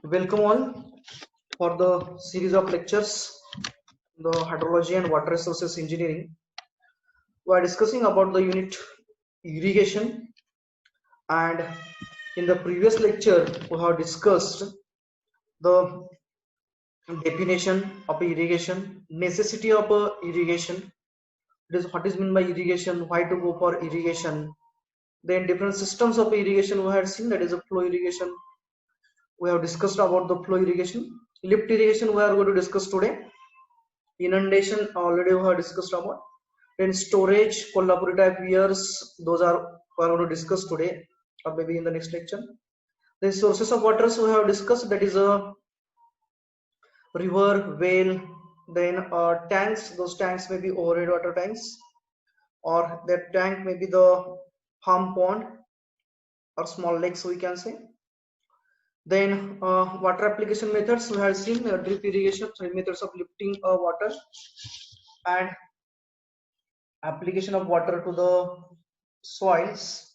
Welcome all for the series of lectures, the hydrology and water resources engineering. We are discussing about the unit irrigation, and in the previous lecture we have discussed the definition of irrigation, necessity of irrigation, what is meant by irrigation, why to go for irrigation. Then different systems of irrigation we had seen, that is a flow irrigation. We have discussed about the flow irrigation. Lift irrigation we are going to discuss today. Inundation already we have discussed about. Then storage, Kolhapuri type weirs, those are we are going to discuss today or maybe in the next lecture. The sources of waters we have discussed, that is a river, well, then tanks. Those tanks may be overhead water tanks, or that tank may be the farm pond or small lakes we can say. Then water application methods we have seen, drip irrigation, methods of lifting water and application of water to the soils.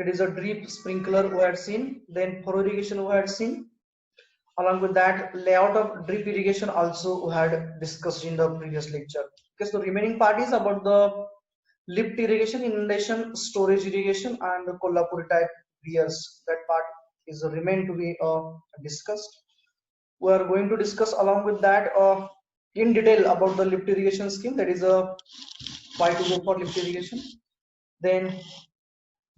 It is a drip sprinkler we had seen. Then furrow irrigation we had seen. Along with that, layout of drip irrigation also we had discussed in the previous lecture. Because the remaining part is about the lift irrigation, inundation, storage irrigation, and the Kolhapuri type weirs. That part is remain to be discussed. We are going to discuss along with that in detail about the lift irrigation scheme. That is a why to go for lift irrigation. Then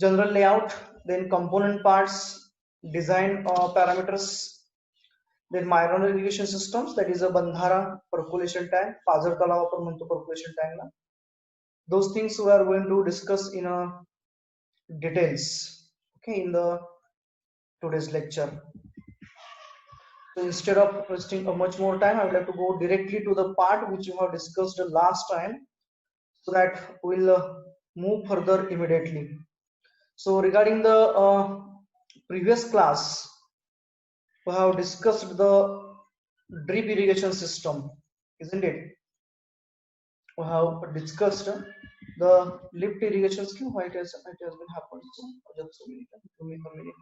general layout, then component parts, design parameters, then minor irrigation systems, that is a bandhara, percolation tank, Pajar Talav आपण म्हणतो percolation tank La. Those things we are going to discuss in details, okay, in the today's lecture. So instead of wasting much more time, I would like to go directly to the part which we have discussed last time, so that we'll move further immediately. So regarding the previous class, we have discussed the drip irrigation system, isn't it? We have discussed the lift irrigation scheme. Why it has been happened? So just a minute. Give me a minute.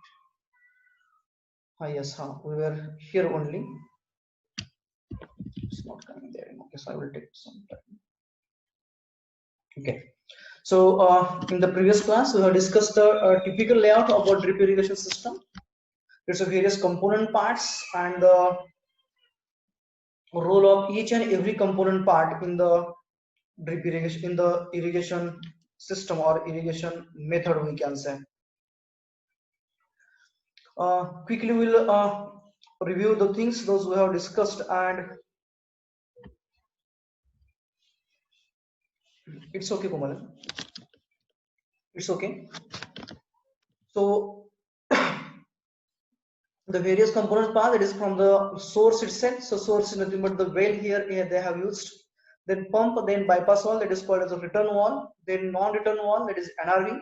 Yes, we were here only. It's not coming there. Okay, so I will take some time. Okay. So in the previous class, we have discussed the typical layout of a drip irrigation system. There's a various component parts and the role of each and every component part in the drip irrigation, in the irrigation system or irrigation method we can say. Quickly we'll review the things those we have discussed, and it's okay, Komal. It's okay. So the various component part, that is from the source itself. So source is nothing but the well here they have used. Then pump, then bypass wall, that is called as a return wall. Then non-return wall, that is NRV.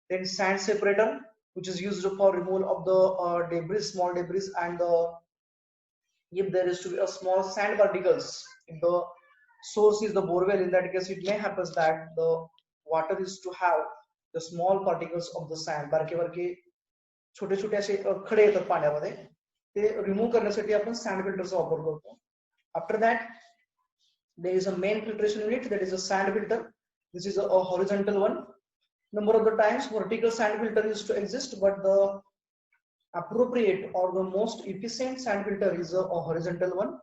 Then sand separator, which is used for removal of the debris, small debris, and if there is to be a small sand particles, if the source is the borewell, in that case it may happen that the water is to have the small particles of the sand, बारके छोटे छोटे असे खडे येतात पाण्यामध्ये, ते remove करण्यासाठी आपण सॅन्ड फिल्टरचा वापर करतो. After that, there is a main filtration unit, that is a sand filter. This is a horizontal one. Number of the times vertical sand filter is to exist, but the appropriate or the most efficient sand filter is a horizontal one.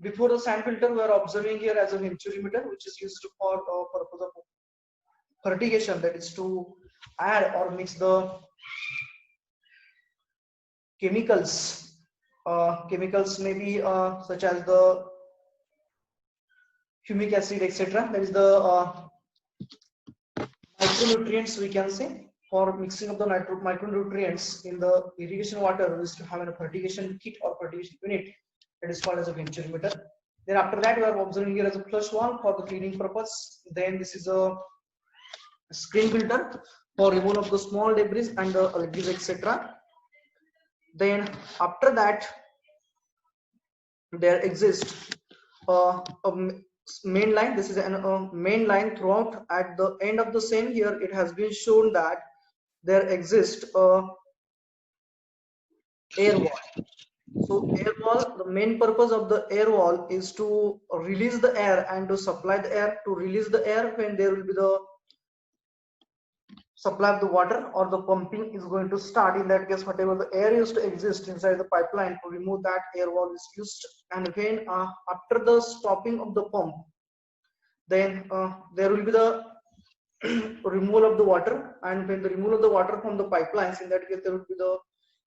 Before the sand filter, we are observing here as a venturimeter, which is used for purpose of fertigation, that is to add or mix the chemicals. Chemicals may be such as the humic acid, etc. That is the micronutrients we can say. For mixing of the micronutrients in the irrigation water, we used to have a fertigation kit or fertigation unit, that is called as a venturimeter. Then after that, we are observing here as a flush valve for the cleaning purpose. Then this is a screen filter for removal of the small debris and the algae, etc. Then after that, there exists a main line. This is a main line throughout. At the end of the same, here it has been shown that there exists a air wall. So air wall, the main purpose of the air wall is to release the air and to supply the air, to release the air when there will be the supply of the water or the pumping is going to start. In that case, whatever the air used to exist inside the pipeline, to remove that air wall is used. And when after the stopping of the pump, then there will be the removal of the water, and when the removal of the water from the pipelines, in that case there will be the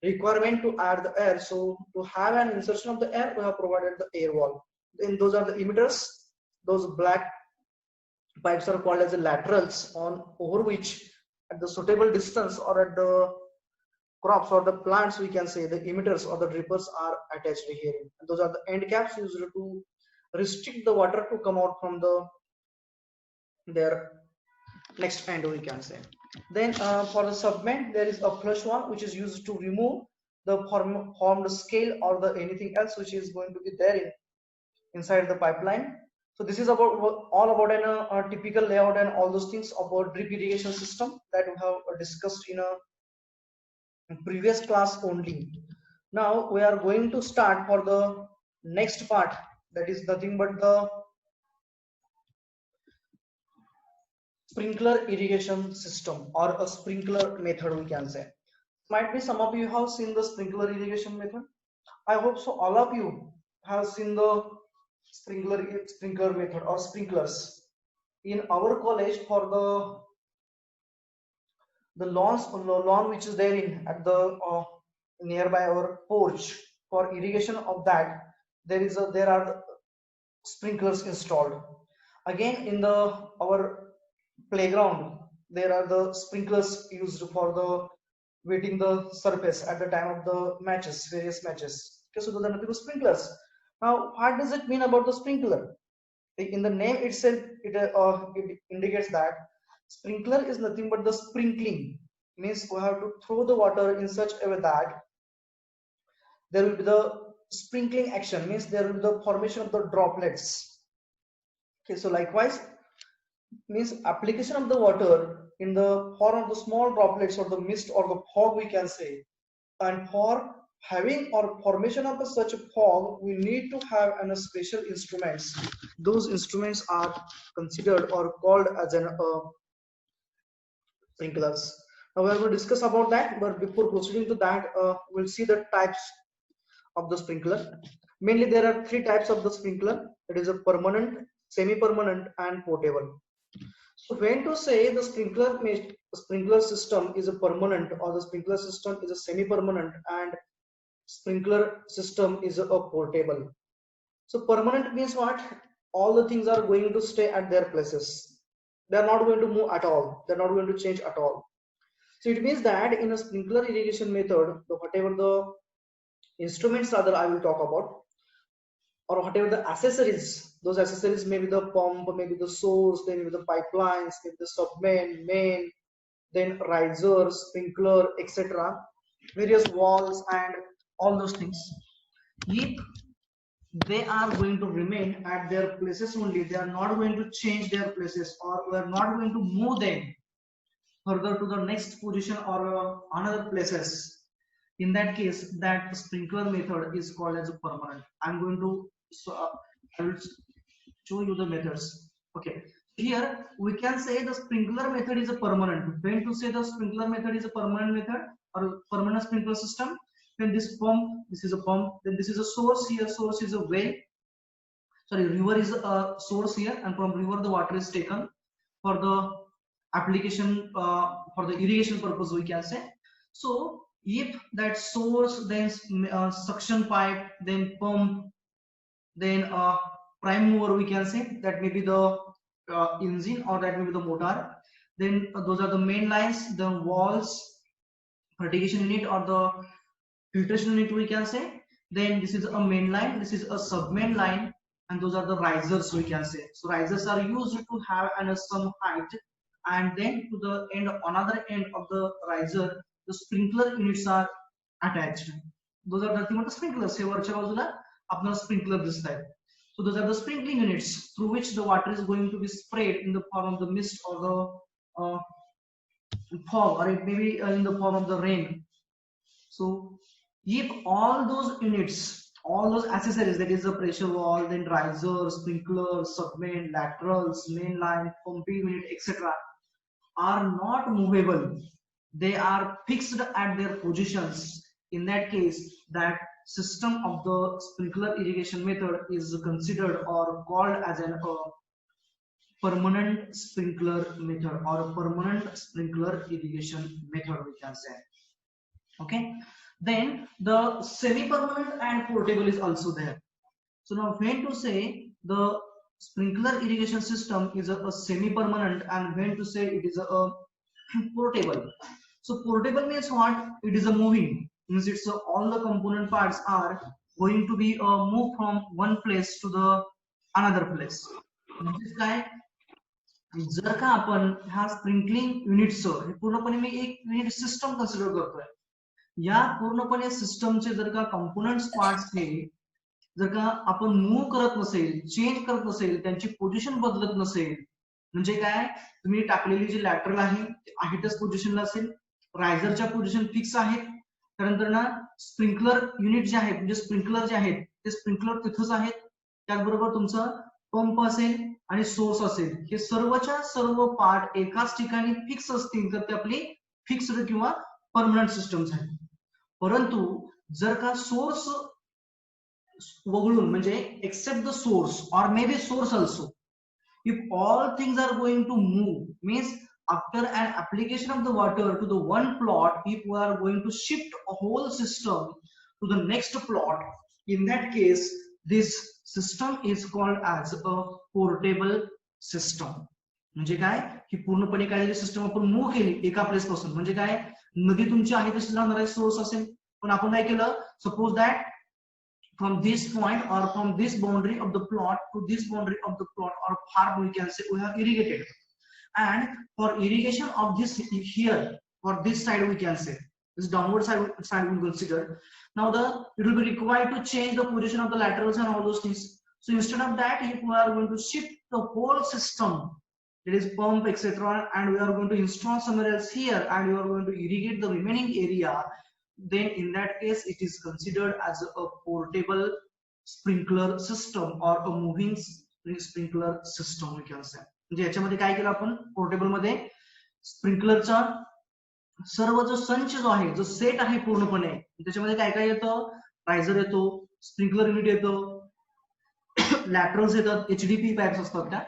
requirement to add the air. So to have an insertion of the air, we have provided the air wall. Then those are the emitters. Those black pipes are called as the laterals, on over which at the suitable distance or at the crops or the plants, we can say the emitters or the drippers are attached here. And those are the end caps used to restrict the water to come out from the their next end, we can say. Then for the subment, there is a flush one which is used to remove the formed scale or the anything else which is going to be there inside the pipeline. So this is about all about a typical layout and all those things about drip irrigation system that we have discussed in a previous class only. Now we are going to start for the next part, that is nothing but the sprinkler irrigation system or a sprinkler method, we can say. Might be some of you have seen the sprinkler irrigation method. I hope so all of you have seen the sprinkler method or sprinklers. In our college, for the lawn which is there in at the nearby our porch, for irrigation of that, there are sprinklers installed. Again, in the our playground, there are the sprinklers used for the wetting the surface at the time of the matches, various matches. Okay, so those are nothing but sprinklers. Now, what does it mean about the sprinkler? In the name itself, it indicates that sprinkler is nothing but the sprinkling. Means we have to throw the water in such a way that there will be the sprinkling action. Means there will be the formation of the droplets. Okay, so likewise, means application of the water in the form of the small droplets or the mist or the fog, we can say. And for having or formation of such a fog, we need to have a special instruments. Those instruments are considered or called as an sprinklers. Now we are going to discuss about that, but before proceeding to that, we'll see the types of the sprinkler. Mainly there are three types of the sprinkler. It is a permanent, semi-permanent and portable. So when to say the sprinkler system is a permanent or the sprinkler system is a semi-permanent and sprinkler system is a portable. So permanent means what? All the things are going to stay at their places. They are not going to move at all. They are not going to change at all. So it means that in a sprinkler irrigation method, whatever the instruments are that I will talk about, or whatever the accessories, those accessories may be the pump, maybe the source, then maybe the pipelines, maybe the submain, main, then risers, sprinkler, etc. Various walls and all those things. If they are going to remain at their places only, they are not going to change their places, or we are not going to move them further to the next position or another places. In that case, that sprinkler method is called as a permanent. I'm going to I will show you the methods. Okay, here we can say the sprinkler method is a permanent. When to say the sprinkler method is a permanent method or permanent sprinkler system, when this pump, this is a pump, then this is a source, here source is a well, sorry, river is a source here, and from river the water is taken for the application for the irrigation purpose, we can say. So if that source, then suction pipe, then pump, then prime mover, we can say, that may be the engine or that may be the motor, then those are the main lines, the walls, fertigation unit or the filtration unit, we can say. Then this is a main line, this is a sub main line, and those are the risers, we can say. So risers are used to have some height, and then to the end, another end of the riser, the sprinkler units are attached. Those are nothing but the sprinklers. हे वरच्या बाजूला आपल्याला sprinkler दिसतात. So those are the sprinkling units through which the water is going to be sprayed in the form of the mist or the fog, or it may be in the form of the rain. So If all those units, all those accessories, that is the pressure valve, then riser, sprinkler, submain, laterals, main line, pumping unit, etc., are not movable, they are fixed at their positions. In that case, that system of the sprinkler irrigation method is considered or called as an permanent sprinkler method or permanent sprinkler irrigation method, we can say. Okay, then the semi-permanent and portable is also there. So now when to say the sprinkler irrigation system is a semi-permanent and when to say it is a portable. So portable means what? It is a moving, means it's all the component parts are going to be moved from one place to the another place. म्हणजेच काय, जर का आपण ह्या sprinkling युनिटचं हे पूर्णपणे मी एक unit system consider करतोय, या पूर्णपणे सिस्टमचे जर का कंपोनंट्स पार्ट्स हे जर का आपण मूव्ह करत नसेल, चेंज करत नसेल, त्यांची पोझिशन बदलत नसेल, म्हणजे काय, तुम्ही टाकलेली जी लॅटरल आहे आहेतच पोझिशनला असेल, रायझरच्या पोझिशन फिक्स आहेत, त्यानंतर ना स्प्रिंकलर युनिट जे आहेत म्हणजे स्प्रिंकलर जे आहेत ते स्प्रिंकलर तिथंच आहेत, त्याचबरोबर तुमचं पंप असेल आणि सोर्स असेल, हे सर्वच्या सर्व पार्ट एकाच ठिकाणी फिक्स असतील तर ते आपली फिक्स्ड किंवा परमनंट सिस्टम्स आहेत. परंतु जर का सोर्स वगळून म्हणजे एक्सेप्ट द सोर्स और may be source also, if all things are going to move, means after an application of the water to the one plot, if we are going to shift a whole system to the next plot, in that case this system is called as a portable system. म्हणजे काय की पूर्णपणे काय system आपण move केली एका place पासून, म्हणजे काय, नदी तुमची आहे तशी जाणार आहे, सोर्स असेल, पण आपण काय केलं, suppose that from this point or from this boundary of the plot to this boundary of the plot or farm, we can say we have irrigated, and for irrigation of this here, for this side we can say this downward side we will consider. Now it will be required to change the position of the laterals and all those things. So instead of that, if we are going to shift the whole system, that is pump etc., and we are going to install somewhere else here and we are going to irrigate the remaining area, then in that case it is considered as a portable sprinkler system or a moving sprinkler system, we can say. म्हणजे याच्यामध्ये काय केलं आपण, portable मध्ये स्प्रिंकलरचा सर्व जो संच जो आहे, जो सेट आहे पूर्णपणे, त्याच्यामध्ये काय काय येतं, रायझर येतो, स्प्रिंकलर युनिट येतं, लॅटरल्स येतात, एचडीपी पाईप्स असतात त्या,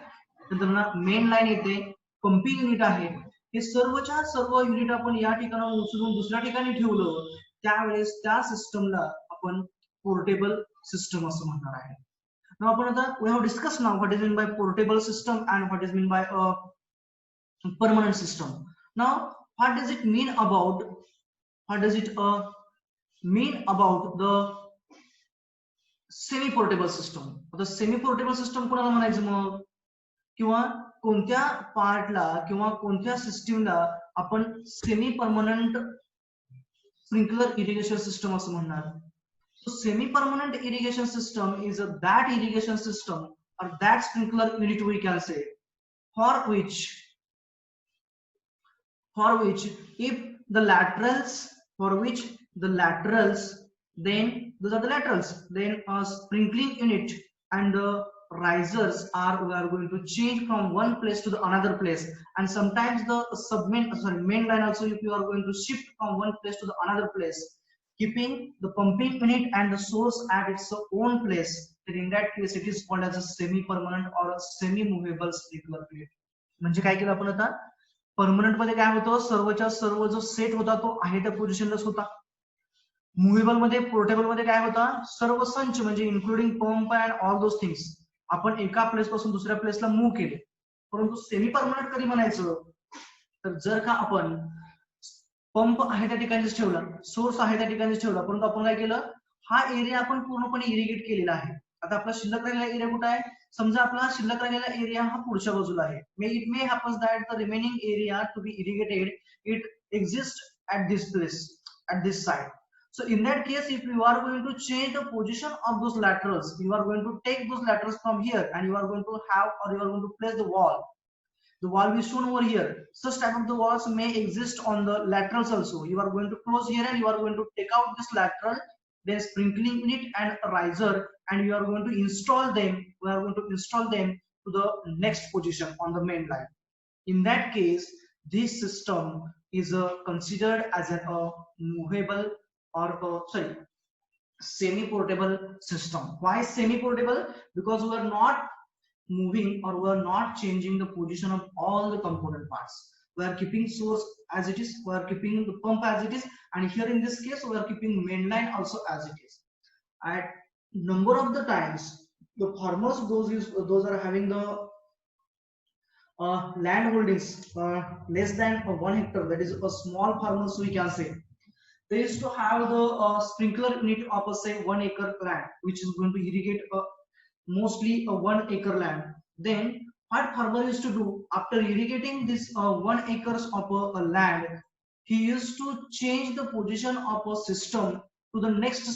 नंतर मेन लाईन येते, पंपिंग युनिट आहे, हे सर्वच्या सर्व युनिट आपण या ठिकाणाहून उचलून दुसऱ्या ठिकाणी ठेवलं, त्यावेळेस त्या सिस्टमला आपण पोर्टेबल सिस्टम असं म्हणणार आहे. Now आपण आता we have discussed now what is meant by portable system and what is meant by a permanent system. Now what does it mean about, what does it mean about the semi portable system? आता semi portable system कोणाला म्हणायचं मग, किंवा कोणत्या पार्टला किंवा कोणत्या सिस्टीमला आपण semi permanent sprinkler irrigation system असं म्हणणार. So semi-permanent irrigation system is that irrigation system or that sprinkler unit, we can say, for which if the laterals, then those are the laterals, then a sprinkling unit and the risers are, we are going to change from one place to the another place, and sometimes the main line also, if you are going to shift from one place to the another place, keeping the pumping unit and the source at its own place, then in that case it is called as a semi-permanent or a semi-movable sprinkler unit. म्हणजे काय केलं आपण आता, permanent मध्ये काय होतं, सर्वच्या सर्व जो सेट होता तो आहे त्या पोझिशनलाच होता. मुव्हेबल मध्ये, पोर्टेबल मध्ये काय होता, सर्व संच म्हणजे including pump and all those things आपण एका प्लेस पासून दुसऱ्या प्लेसला मूव्ह केले. परंतु सेमी परमनंट कधी म्हणायचं, तर जर का आपण पंप आहे त्या ठिकाणीच ठेवला, सोर्स आहे त्या ठिकाणीच ठेवला, परंतु आपण काय केलं, हा एरिया आपण पूर्णपणे इरिगेट केलेला आहे. आता आपला शिल्लक राहिलेला एरिया कुठे आहे, समजा आपला शिल्लक राहिलेला एरिया हा पुढच्या बाजूला आहे. It may happens that the remaining area to be irrigated it exist at this place, at this side. So in that case, if you are going to change the position of those laterals, you are going to take those laterals from here and you are going to have, or you are going to place the wall, The valve is shown over here. Such type of the valves may exist on the laterals also. You are going to close here and you are going to take out this lateral, then sprinkling unit and a riser, and you are going to install them. We are going to install them to the next position on the main line. In that case, this system is considered as a movable or semi-portable system. Why semi-portable? Because we are not moving or we are not changing the position of all the component parts. We are keeping source as it is, we are keeping the pump as it is, and here in this case we are keeping main line also as it is. At number of the times, the farmers, those are having the land holdings less than 1 hectare, that is a small farmers we can say. They used to have the sprinkler unit of say 1 acre land, which is going to irrigate mostly a 1 acre land. Then what farmer used to do after irrigating this 1 acres of a land, he used to change the position of a system to the next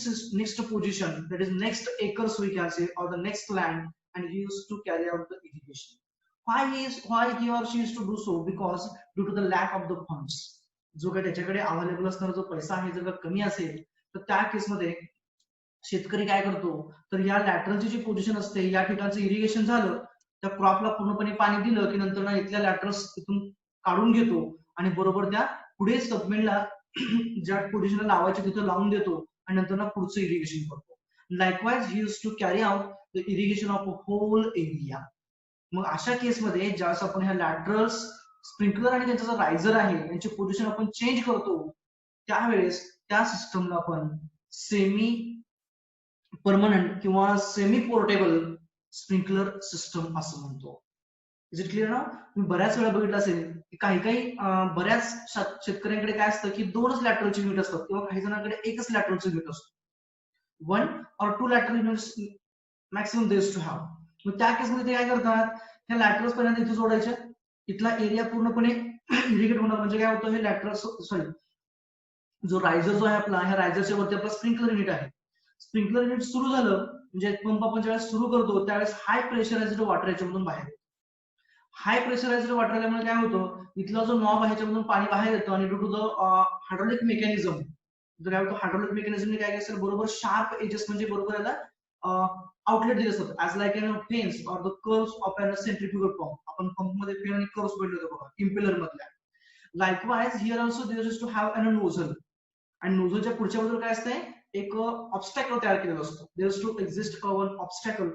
position, that is next acres we can say, or the next land, and he used to carry out the irrigation. Why he or she used to do so? Because due to the lack of the funds. जो काही त्याच्याकडे available असणारा जो पैसा आहे जर का कमी असेल तर त्या केसमध्ये शेतकरी काय करतो, तर या लॅटरलची जी पोझिशन असते या ठिकाणचं इरिगेशन झालं, त्या क्रॉपला पूर्णपणे पाणी दिलं की नंतर ना इथल्या लॅटरल्स तिथून काढून घेतो आणि बरोबर त्या पुढे सबमेनला ज्या पोझिशनला लावायचे तिथं लावून देतो आणि नंतर ना पुढचं इरिगेशन करतो. Likewise he used to carry out the irrigation of a whole area. मग अशा केसमध्ये ज्यावेळेस आपण ह्या लॅटरल्स, स्प्रिंकलर आणि त्यांचा जो रायझर आहे यांची पोझिशन आपण चेंज करतो, त्यावेळेस त्या सिस्टमला आपण सेमी परमनंट किंवा सेमी पोर्टेबल स्प्रिंकलर सिस्टम असं म्हणतो. इज इट क्लिअर ना? तुम्ही बऱ्याच वेळा बघितलं असेल की काही बऱ्याच शेतकऱ्यांकडे काय असतं की 2च लॅटरलचे युनिट असतात किंवा काही जणांकडे एकच लॅटरलचं युनिट असतो. 1 or 2 lateral units maximum they used to have. मग त्या केसमध्ये ते काय करतात, ह्या लॅटरल्स पर्यंत इथे जोडायच्या, इथला एरिया पूर्णपणे इरिगेट होणार. म्हणजे काय होतं, हे लॅटरल जो रायझर जो आहे आपला, ह्या रायझरच्या वरती आपला स्प्रिंकलर युनिट आहे. स्प्रिंकलर युनिट सुरू झालं म्हणजे पंप आपण ज्यावेळेस सुरू करतो त्यावेळेस हाय प्रेशराइज्ड वॉटर याच्यामधून बाहेर येतो. हाय प्रेशराइज्ड वॉटर आल्यामुळे काय होतं, इथला जो नॉब आहे ह्याच्यामधून पाणी बाहेर येतं आणि due to the hydraulic mechanism, जर काय होतं हायड्रोलिक मेकॅनिझमने काय असेल, बरोबर शार्प एजेस म्हणजे बरोबर याला आउटलेट दिले असतात as like an fans or the curves of an centrifugal pump. आपण पंप मध्ये फेन आणि कर्व्स बघितले होते बघा इम्पेलर मधल्या. Likewise here also there is to have an nozzle, आणि नोझलच्या पुढच्या बाजूला काय असतंय, एक ऑब्स्टॅकल तयार केलेला असतो. There is to exist one obstacle.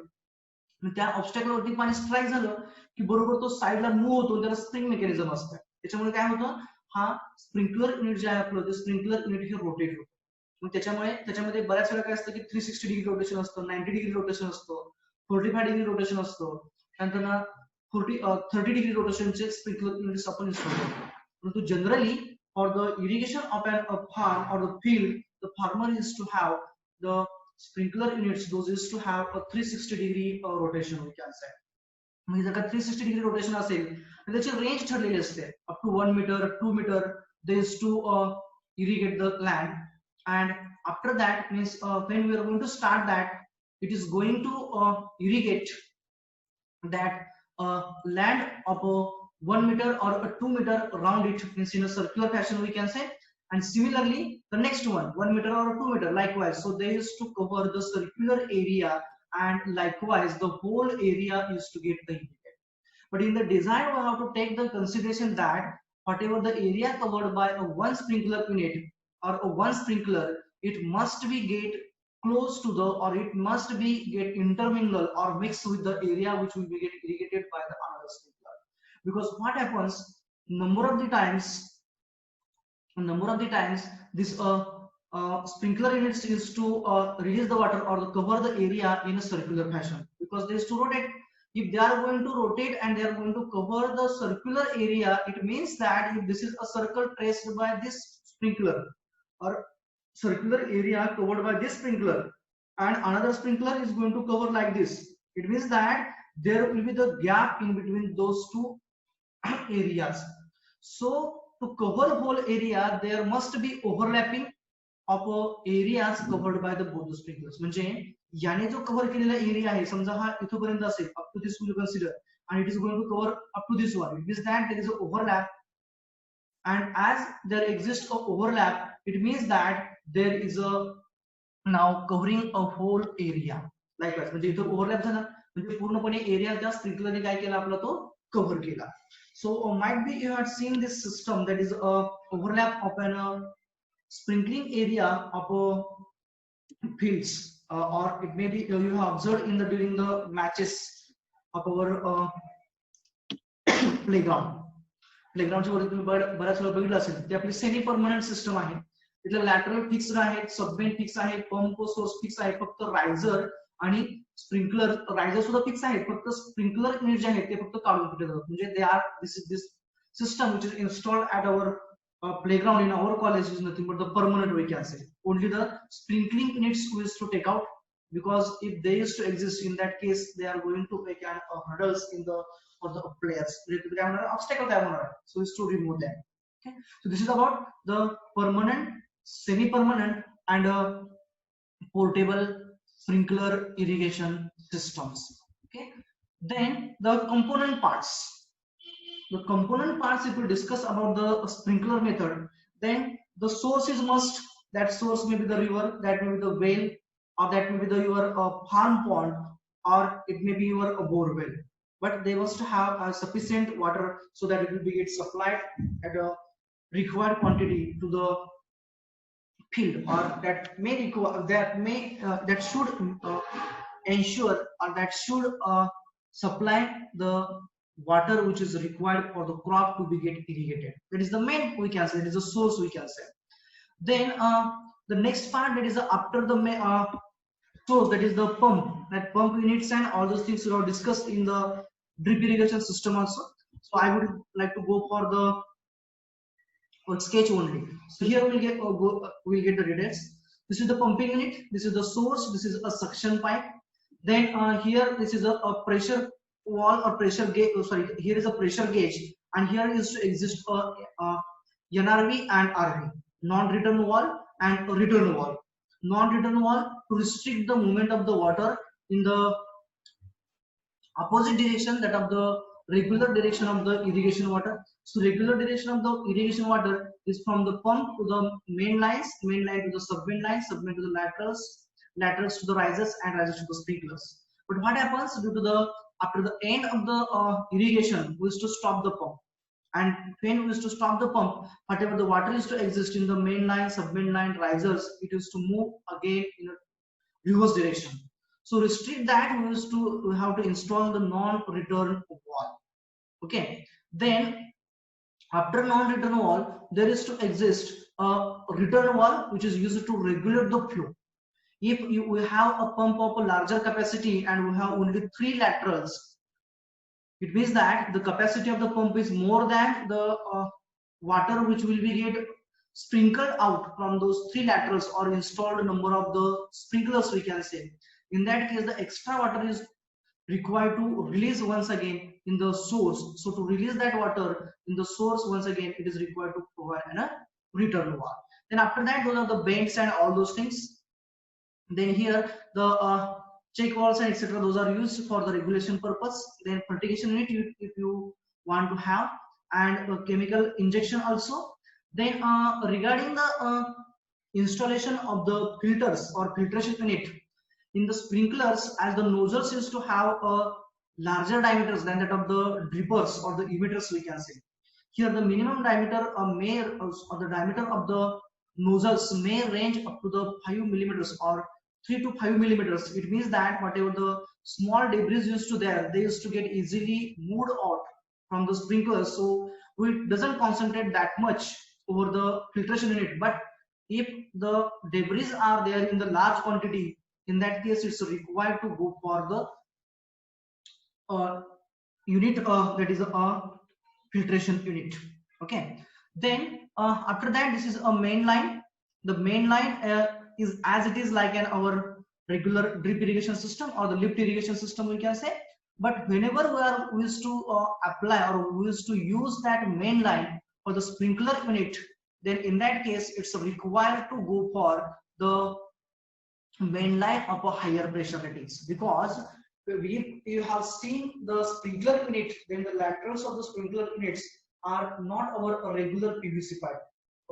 त्या ऑब्स्टॅकल वरती पाणी स्ट्राईक झालं की बरोबर तो साईडला मूव्ह होतो, त्याला स्प्रिंग मेकॅनिझम असतं. त्याच्यामुळे काय होतं, हा स्प्रिंकलर युनिट जे आहे आपलं ते स्प्रिंकलर युनिट हे रोटेट होतं. मग त्याच्यामध्ये बऱ्याच वेळा काय असतं की 360 डिग्री रोटेशन असतं, 90 डिग्री रोटेशन असतं, 45 डिग्री रोटेशन असतं, त्यानंतर 30 डिग्री रोटेशनचे स्प्रिंकलर युनिट्स आपण इन्स्टॉल करतो. परंतु generally for the irrigation of a farm or the field, the farmer is to have the sprinkler units, those is to have a 360 degree rotation we can say. म्हणजे जर का 360 degree rotation असेल तर त्याची range ठरलेली असते, up to 1 metre 2 metre they is to irrigate the land. And after that means when we are going to start that, it is going to irrigate that land of 1 meter or 2 meter around it, means in a circular fashion we can say. And similarly the next one 1 meter or 2 meter likewise, so they used to cover the circular area, and likewise the whole area is to get the irrigated. But in the design we have to take the consideration that whatever the area covered by a one sprinkler unit or a one sprinkler, it must be get close to the, or it must be get intermingle or mixed with the area which will be get irrigated by the another sprinkler. Because what happens, number of the times this sprinkler units is to release the water or cover the area in a circular fashion, because they is to rotate. If they are going to rotate and they are going to cover the circular area, it means that if this is a circle traced by this sprinkler or circular area covered by this sprinkler and another sprinkler is going to cover like this, it means that there will be the gap in between those two areas. So to cover whole area there must be overlapping of areas covered by the both the sprinklers. म्हणजे याने जो cover केलेला area आहे, समजा हा इथपर्यंत असेल, up to this will consider, and it is going to cover up to this one. It means that there is an overlap, and as there exists a overlap, it means that there is a now covering a whole area. Likewise, म्हणजे इथं overlap झाला म्हणजे पूर्णपणे area त्या स्प्रिंकलरने काय केला आपला तो कव्हर केला. So might be you had seen this system, that is a overlap of an sprinkling area of fields, or it may be you have observed in the during the matches of our playground. प्लेग्राउंडच्या वरती तुम्ही बऱ्याच वेळा बघितलं असेल, ते आपली semi permanent system आहे. तिथलं लॅटरल फिक्स्ड आहेत, सबमेन फिक्स आहे, पंप सोर्स फिक्स आहे, फक्त रायझर आणि स्प्रिंकलर, रायझर सुद्धा फिक्स आहेत, फक्त स्प्रिंकलर युनिट जे आहेत ते फक्त काढून कुठे जातात. म्हणजे they are this system which is installed at our playground in our college is nothing but the permanent, we can say. Only the sprinkling units we used to take out, because if they used to exist, in that case they are going to make hurdles in the for the players, obstacle, so we used to remove them. Okay, so this is about the permanent, semi permanent and portable sprinkler irrigation systems. Okay, then the component parts. The component parts, if we discuss about the sprinkler method, then the source is must. That source may be the river, that may be the well, or that may be the your farm pond, or it may be your bore well. But they must have sufficient water so that it will be get supplied at a required quantity to the field, or that may require, that should ensure, or that should supply the water which is required for the crop to be get irrigated. That is the main, we can say, that is the source, we can say. Then the next part, that is after the source, that is the pump. That pump units and all those things we have discussed in the drip irrigation system also. So I would like to go for the sketch only. So here we'll get the details. This is the pumping unit, this is the source, this is a suction pipe. Then here this is a pressure wall or pressure gauge. Here is a pressure gauge, and here is to exist NRV and RV, non-return wall and return wall. Non-return wall to restrict the movement of the water in the opposite direction, that of the regular direction of the irrigation water. So regular direction of the irrigation water is from the pump to the main lines, main line to the submain line, submain to the laterals, laterals to the risers, and risers to the sprinklers. But what happens due to the after the end of the irrigation, we used to stop the pump, and when we used to stop the pump, whatever the water is to exist in the main line, submain line, risers, it used to move again in a reverse direction. So restrict that, we have to install the non-return wall. Okay, then after non-return wall, there is to exist a return wall which is used to regulate the flow. If we have a pump of a larger capacity and we have only 3 laterals, it means that the capacity of the pump is more than the water which will be get sprinkled out from those 3 laterals, or installed number of the sprinklers, we can say. In that case, the extra water is required to release once again in the source. So to release that water in the source once again, it is required to provide a return wall. Then after that, those are the bends and all those things. Then here the check valves and etc., those are used for the regulation purpose. Then fertigation unit if you want to have, and chemical injection also. Then regarding the installation of the filters or filtration unit in the sprinklers, as the nozzles used to have larger diameters than that of the drippers or the emitters, we can say. Here the minimum diameter or the diameter of the nozzles may range up to the 5 millimeters or 3 to 5 millimeters. It means that whatever the small debris used to there, they used to get easily moved out from the sprinklers. So it doesn't concentrate that much over the filtration unit. But if the debris are there in the large quantity, in that case it's required to go for the unit that is a filtration unit. Okay, then after that, this is a main line. The main line is as it is like our regular drip irrigation system or the lift irrigation system, we can say. But whenever we used to apply or we used to use that main line for the sprinkler unit, then in that case it's required to go for the main line of a higher pressure ratings, because if you have seen the sprinkler unit, then the laterals of the sprinkler units are not our regular PVC pipe,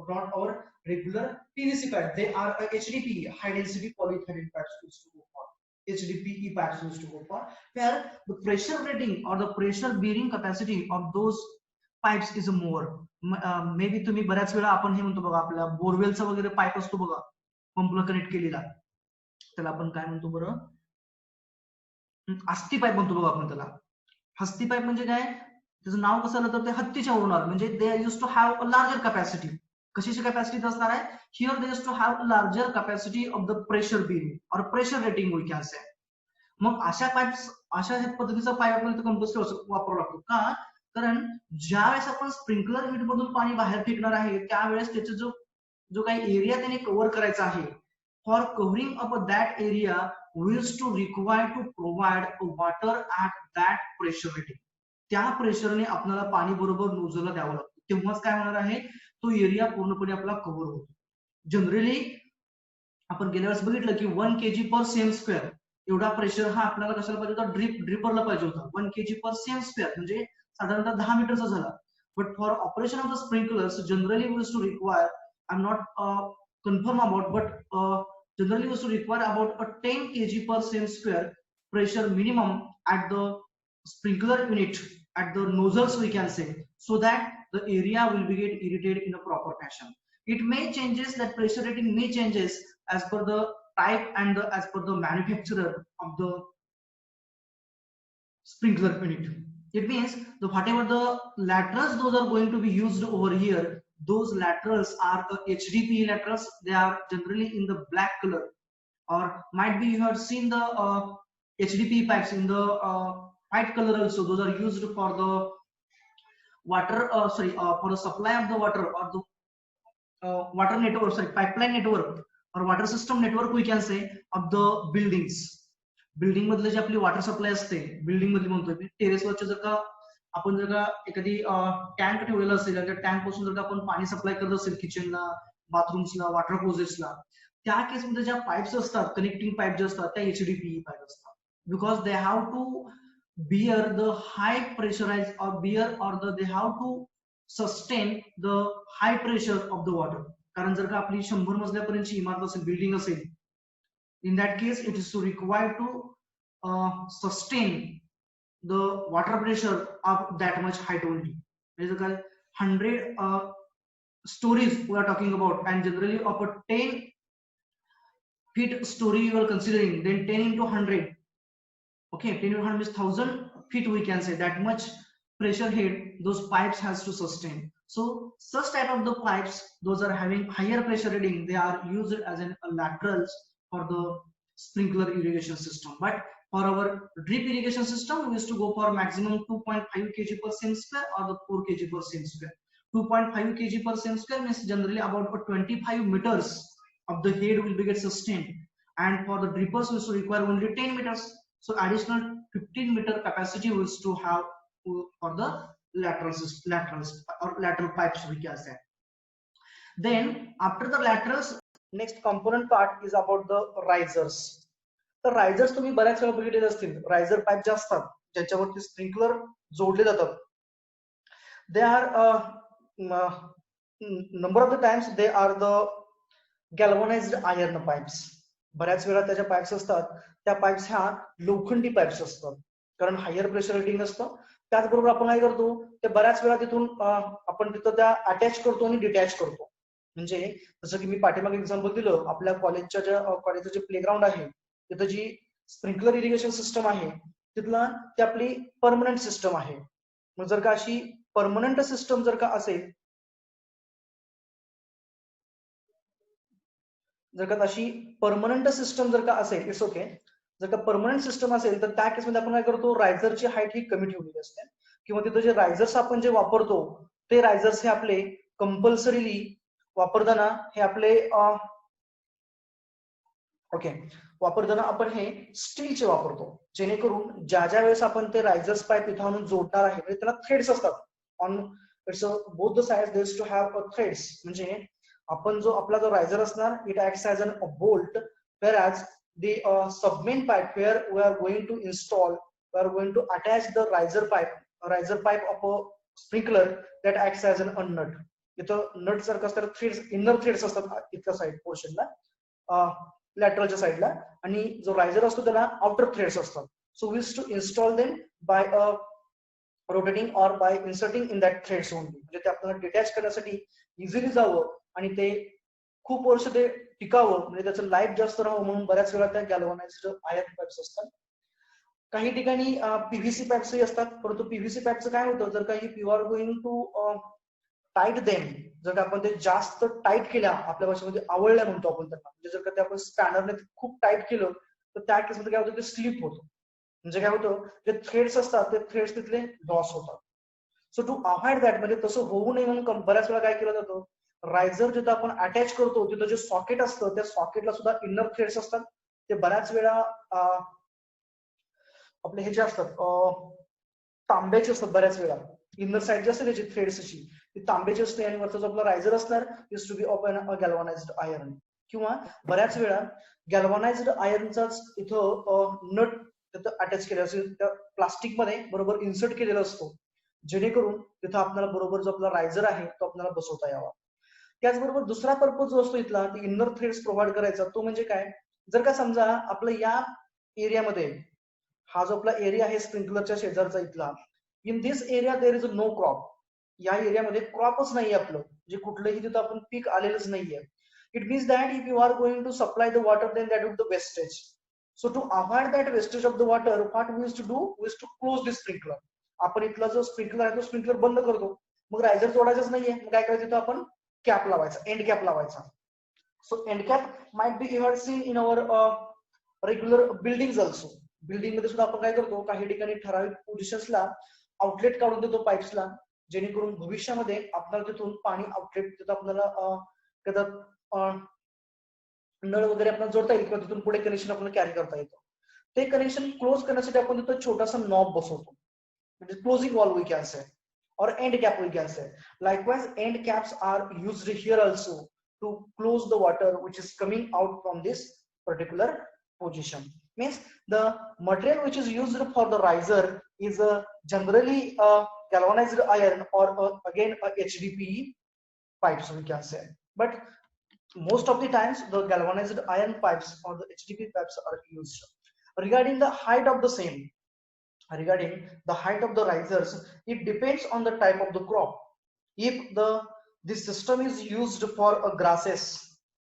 not our regular PVC pipe. They are a HDPE, high density polyethylene pipes used to go for. HDPE pipes used to go for, where the pressure rating or the pressure bearing capacity of those pipes is more. Maybe तुम्ही बऱ्याच वेळा आपण हे म्हणतो बघा, आपल्या बोरवेलचा वगैरे pipe असतो बघा, पंपला कनेक्ट केलेला, त्याला आपण काय म्हणतो बरं, हस्ती पाईप म्हणतो बघा आपण त्याला. हस्ती पाईप म्हणजे काय, त्याचं नाव कसं आलं तर ते हत्तीच्या वरून आलं, म्हणजे they use to have a larger capacity. कशाची कॅपॅसिटी असणार आहे, here they use to have a larger capacity of the pressure bearing or pressure rating we can say. मग अशा पाईप्स, अशा पद्धतीचा पाईप आपल्याला कंपल्सरी वापरावा लागतो. का, कारण ज्या वेळेस आपण स्प्रिंकलर युनिट मधून पाणी बाहेर फेकणार आहे, त्यावेळेस त्याचा जो काही एरिया त्याने कव्हर करायचा आहे, for covering up that area we use to require to provide water at that pressure rating. त्या प्रेशरने आपल्याला पाणी बरोबर नोझलला द्यावं लागतं, तेव्हाच काय होणार आहे, तो एरिया पूर्णपणे आपला कव्हर होतो. जनरली आपण गेल्या वेळेस बघितलं की 1 kg पर सेम स्क्वेअर एवढा प्रेशर हा आपल्याला कशाला पाहिजे होता, ड्रिपरला पाहिजे होता. 1 kg पर सेम स्क्वेअर म्हणजे साधारणतः 10 मीटरचा झाला. But for operation of the sprinklers generally we use to require, I am not confirm about, but generally used to require about a 10 kg per cm square pressure minimum at the sprinkler unit, at the nozzles we can say, so that the area will be get irrigated in a proper fashion. It may changes, that pressure rating may changes as per the type and as per the manufacturer of the sprinkler unit. It means the whatever the laterals those are going to be used over here, those laterals are the HDPE laterals. They are generally in the black color, or might be you have seen the HDPE pipes in the white color also. Those are used for the water, for the supply of the water, or the water network, pipeline network or water system network we can say of the buildings. Building मधले जे आपली water supply असते, building मधली म्हणतोय मी, टेरेसवरच्या जर का आपण जर का एखादी टँक ठेवलेला असेल आणि त्या टँक पासून जर का आपण पाणी सप्लाय करत असेल किचनला, बाथरूम्सला, वॉटर क्लोजेट्सला, त्या केसमध्ये ज्या पाईप्स असतात, कनेक्टिंग पाईप जे असतात, त्या HDPE पाईप असतात. Because they have to bear the high pressurize or bear or they have to sustain the high pressure of the water. कारण जर का आपली 100 मजल्यापर्यंतची इमारत असेल, बिल्डिंग असेल, in that case it is to require to sustain the water pressure of that much height only. There is 100 stories we are talking about, and generally of a 10 feet story you are considering, then 10 into 100, okay, 10 into 100 means 1000 feet we can say. That much pressure head those pipes has to sustain. So such type of the pipes, those are having higher pressure reading, they are used as an laterals for the sprinkler irrigation system. But for our drip irrigation system, we used to go for maximum 2.5 kg per cm square or the 4 kg per cm square. 2.5 kg per cm square means generally about 25 meters of the head will be get sustained, and for the drippers we used to require only 10 meters. So additional 15 meter capacity we used to have for the laterals or lateral pipes we can say. Then after the laterals, next component part is about the risers. तर risers तुम्ही बऱ्याच वेळा बघितलेले असतील, riser pipe जे असतात ज्याच्यावरती sprinkler जोडले जातात, they are number of the times they are the galvanised iron pipes. बऱ्याच वेळा त्याच्या पाईप्स असतात, त्या पाईप्स ह्या लोखंडी पाईप्स असतात, कारण हायर प्रेशर रेटिंग असतं. त्याचबरोबर आपण काय करतो, ते बऱ्याच वेळा तिथून आपण तिथं त्या अटॅच करतो आणि डिटॅच करतो. म्हणजे जसं की मी पाठीमागे एक्झाम्पल दिलं, आपल्या कॉलेजच्या ज्या कॉलेजचं जे प्लेग्राऊंड आहे तिथं जी स्प्रिंकलर इरिगेशन सिस्टम आहे तिथला ती आपली परमनंट सिस्टम आहे. मग जर का अशी परमनंट सिस्टम जर का असेल, जर का अशी परमनंट सिस्टम जर का असेल, इट्स ओके, जर का परमनंट सिस्टम असेल तर त्या केसमध्ये आपण काय करतो, रायझरची हाईट ही कमी ठेवलेली असते, किंवा तिथं जे रायझर्स आपण जे वापरतो ते रायझर्स हे आपले कंपल्सरीली वापरताना हे आपले वापरताना आपण हे स्टीलचे वापरतो, जेणेकरून ज्या ज्या वेळेस आपण ते रायझर्स पाईप इथं आणून जोडणार आहे, म्हणजे त्याला थ्रेड्स असतात on its both the sides there is to have a threads. म्हणजे आपण जो आपला जो रायझर असणार, it acts as an bolt, whereas the submain pipe where we are going to install, we are going to attach the riser pipe of a sprinkler that acts as an nut. इथं नट सारखं असतात, threads, inner threads असतात इतका side पोर्शनला, लॅटरलच्या साइडला, आणि जो riser असतो त्याला आउटर थ्रेड्स असतात. So we use to install them by rotating or by inserting in that threads only. म्हणजे ते आपल्याला डिटॅच करण्यासाठी इझिली जावं आणि ते खूप वर्ष ते टिकावं, म्हणजे त्याचं लाईफ जास्त राहावं म्हणून बऱ्याच वेळा त्या गॅल्व्हनाइज्ड आयर्न पाईप्स असतात. काही ठिकाणी पीव्हीसी पाईप्सही असतात, परंतु पीव्हीसी पाईपचं काय होतं, जर काही you are going to tight them, जर का आपण ते जास्त टाईट केल्या, आपल्या भाषेमध्ये आवळल्या म्हणतो आपण त्यांना, म्हणजे जर का ते आपण स्पॅनरने खूप टाईट केलं तर त्या केसमध्ये काय होतं, ते स्लिप होतं. म्हणजे काय होतं, जे थ्रेड्स असतात ते थ्रेड्स तिथले लॉस होतात. सो टू अवॉइड दॅट, म्हणजे तसं होऊ नये म्हणून बऱ्याच वेळा काय केलं जातं, रायझर जिथं आपण अटॅच करतो तिथं जे सॉकेट असतं त्या सॉकेटला सुद्धा इनर थ्रेड्स असतात. ते बऱ्याच वेळा आपले हे जे असतात तांब्याचे असतात, बऱ्याच वेळा इनर साइड जे असते त्याची थ्रेड्स अशी ती तांब्याची असते, आणि वरचा जो आपला रायझर असणार is to be of galvanized iron. किंवा बऱ्याच वेळा गॅल्व्हनाइज्ड आयर्नचाच इथं नट तिथं अटॅच केलेला असतो, त्या प्लास्टिक मध्ये बरोबर इन्सर्ट केलेला असतो, जेणेकरून तिथं आपल्याला बरोबर जो आपला रायझर आहे तो आपल्याला बसवता यावा. त्याचबरोबर दुसरा पर्पज जो असतो इथला इनर थ्रेड्स प्रोव्हाइड करायचा, तो म्हणजे काय, जर का समजा आपलं या एरियामध्ये हा जो आपला एरिया आहे स्प्रिंकलरच्या शेजारचा इथला, in this area there is no crop, या एरियामध्ये क्रॉपच नाहीये आपलं, म्हणजे कुठलंही तिथं आपण पीक आलेलंच नाहीये. It means that if you are going to supply the water then that will the wastage. So to avoid that wastage of the water, what we use to do, we use to close this sprinkler. आपण इथला जो sprinkler आहे तो sprinkler बंद करतो, मग riser जोडायचंच नाहीये, मग काय करायचं, तिथं आपण कॅप लावायचा, एंड कॅप लावायचा. So and cap might be you have seen in our regular building also. Building मध्ये सुद्धा आपण काय करतो, काही ठिकाणी ठराविक पोझिशन्सला आउटलेट काढून देतो पाईप्सला, जेणेकरून भविष्यामध्ये आपल्याला तिथून पाणी आउटलेट तिथं आपल्याला नळ वगैरे आपल्याला जोडता येईल, किंवा तिथून पुढे कनेक्शन आपल्याला कॅरी करता येतं. ते कनेक्शन क्लोज करण्यासाठी आपण तिथं छोटासा नॉब बसवतो, म्हणजे closing valve we can say, or end cap we can say. Likewise, end caps are used here also to close the water which is coming out from this particular position. Means the material which is used for the riser is generally a galvanized iron or again a HDPE pipes we can say. But most of the times the galvanized iron pipes or the HDPE pipes are used. Regarding the height of the same, regarding the height of the risers, it depends on the type of the crop. If this system is used for grasses,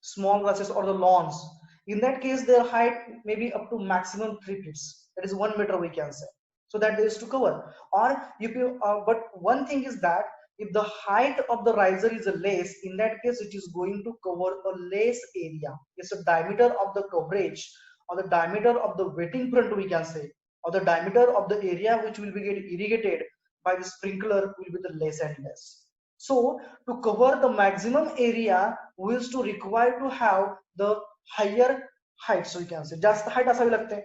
small grasses or the lawns, in that case their height may be up to maximum 3 feet, that is 1 meter we can say, so that there is to cover. Or if you but one thing is that if the height of the riser is less, in that case it is going to cover a less area. It's the diameter of the coverage or the diameter of the wetting front we can say, or the diameter of the area which will be get irrigated by the sprinkler will be the less and less. So to cover the maximum area, we used to require to have the higher height, so we can say just height असावी लागते.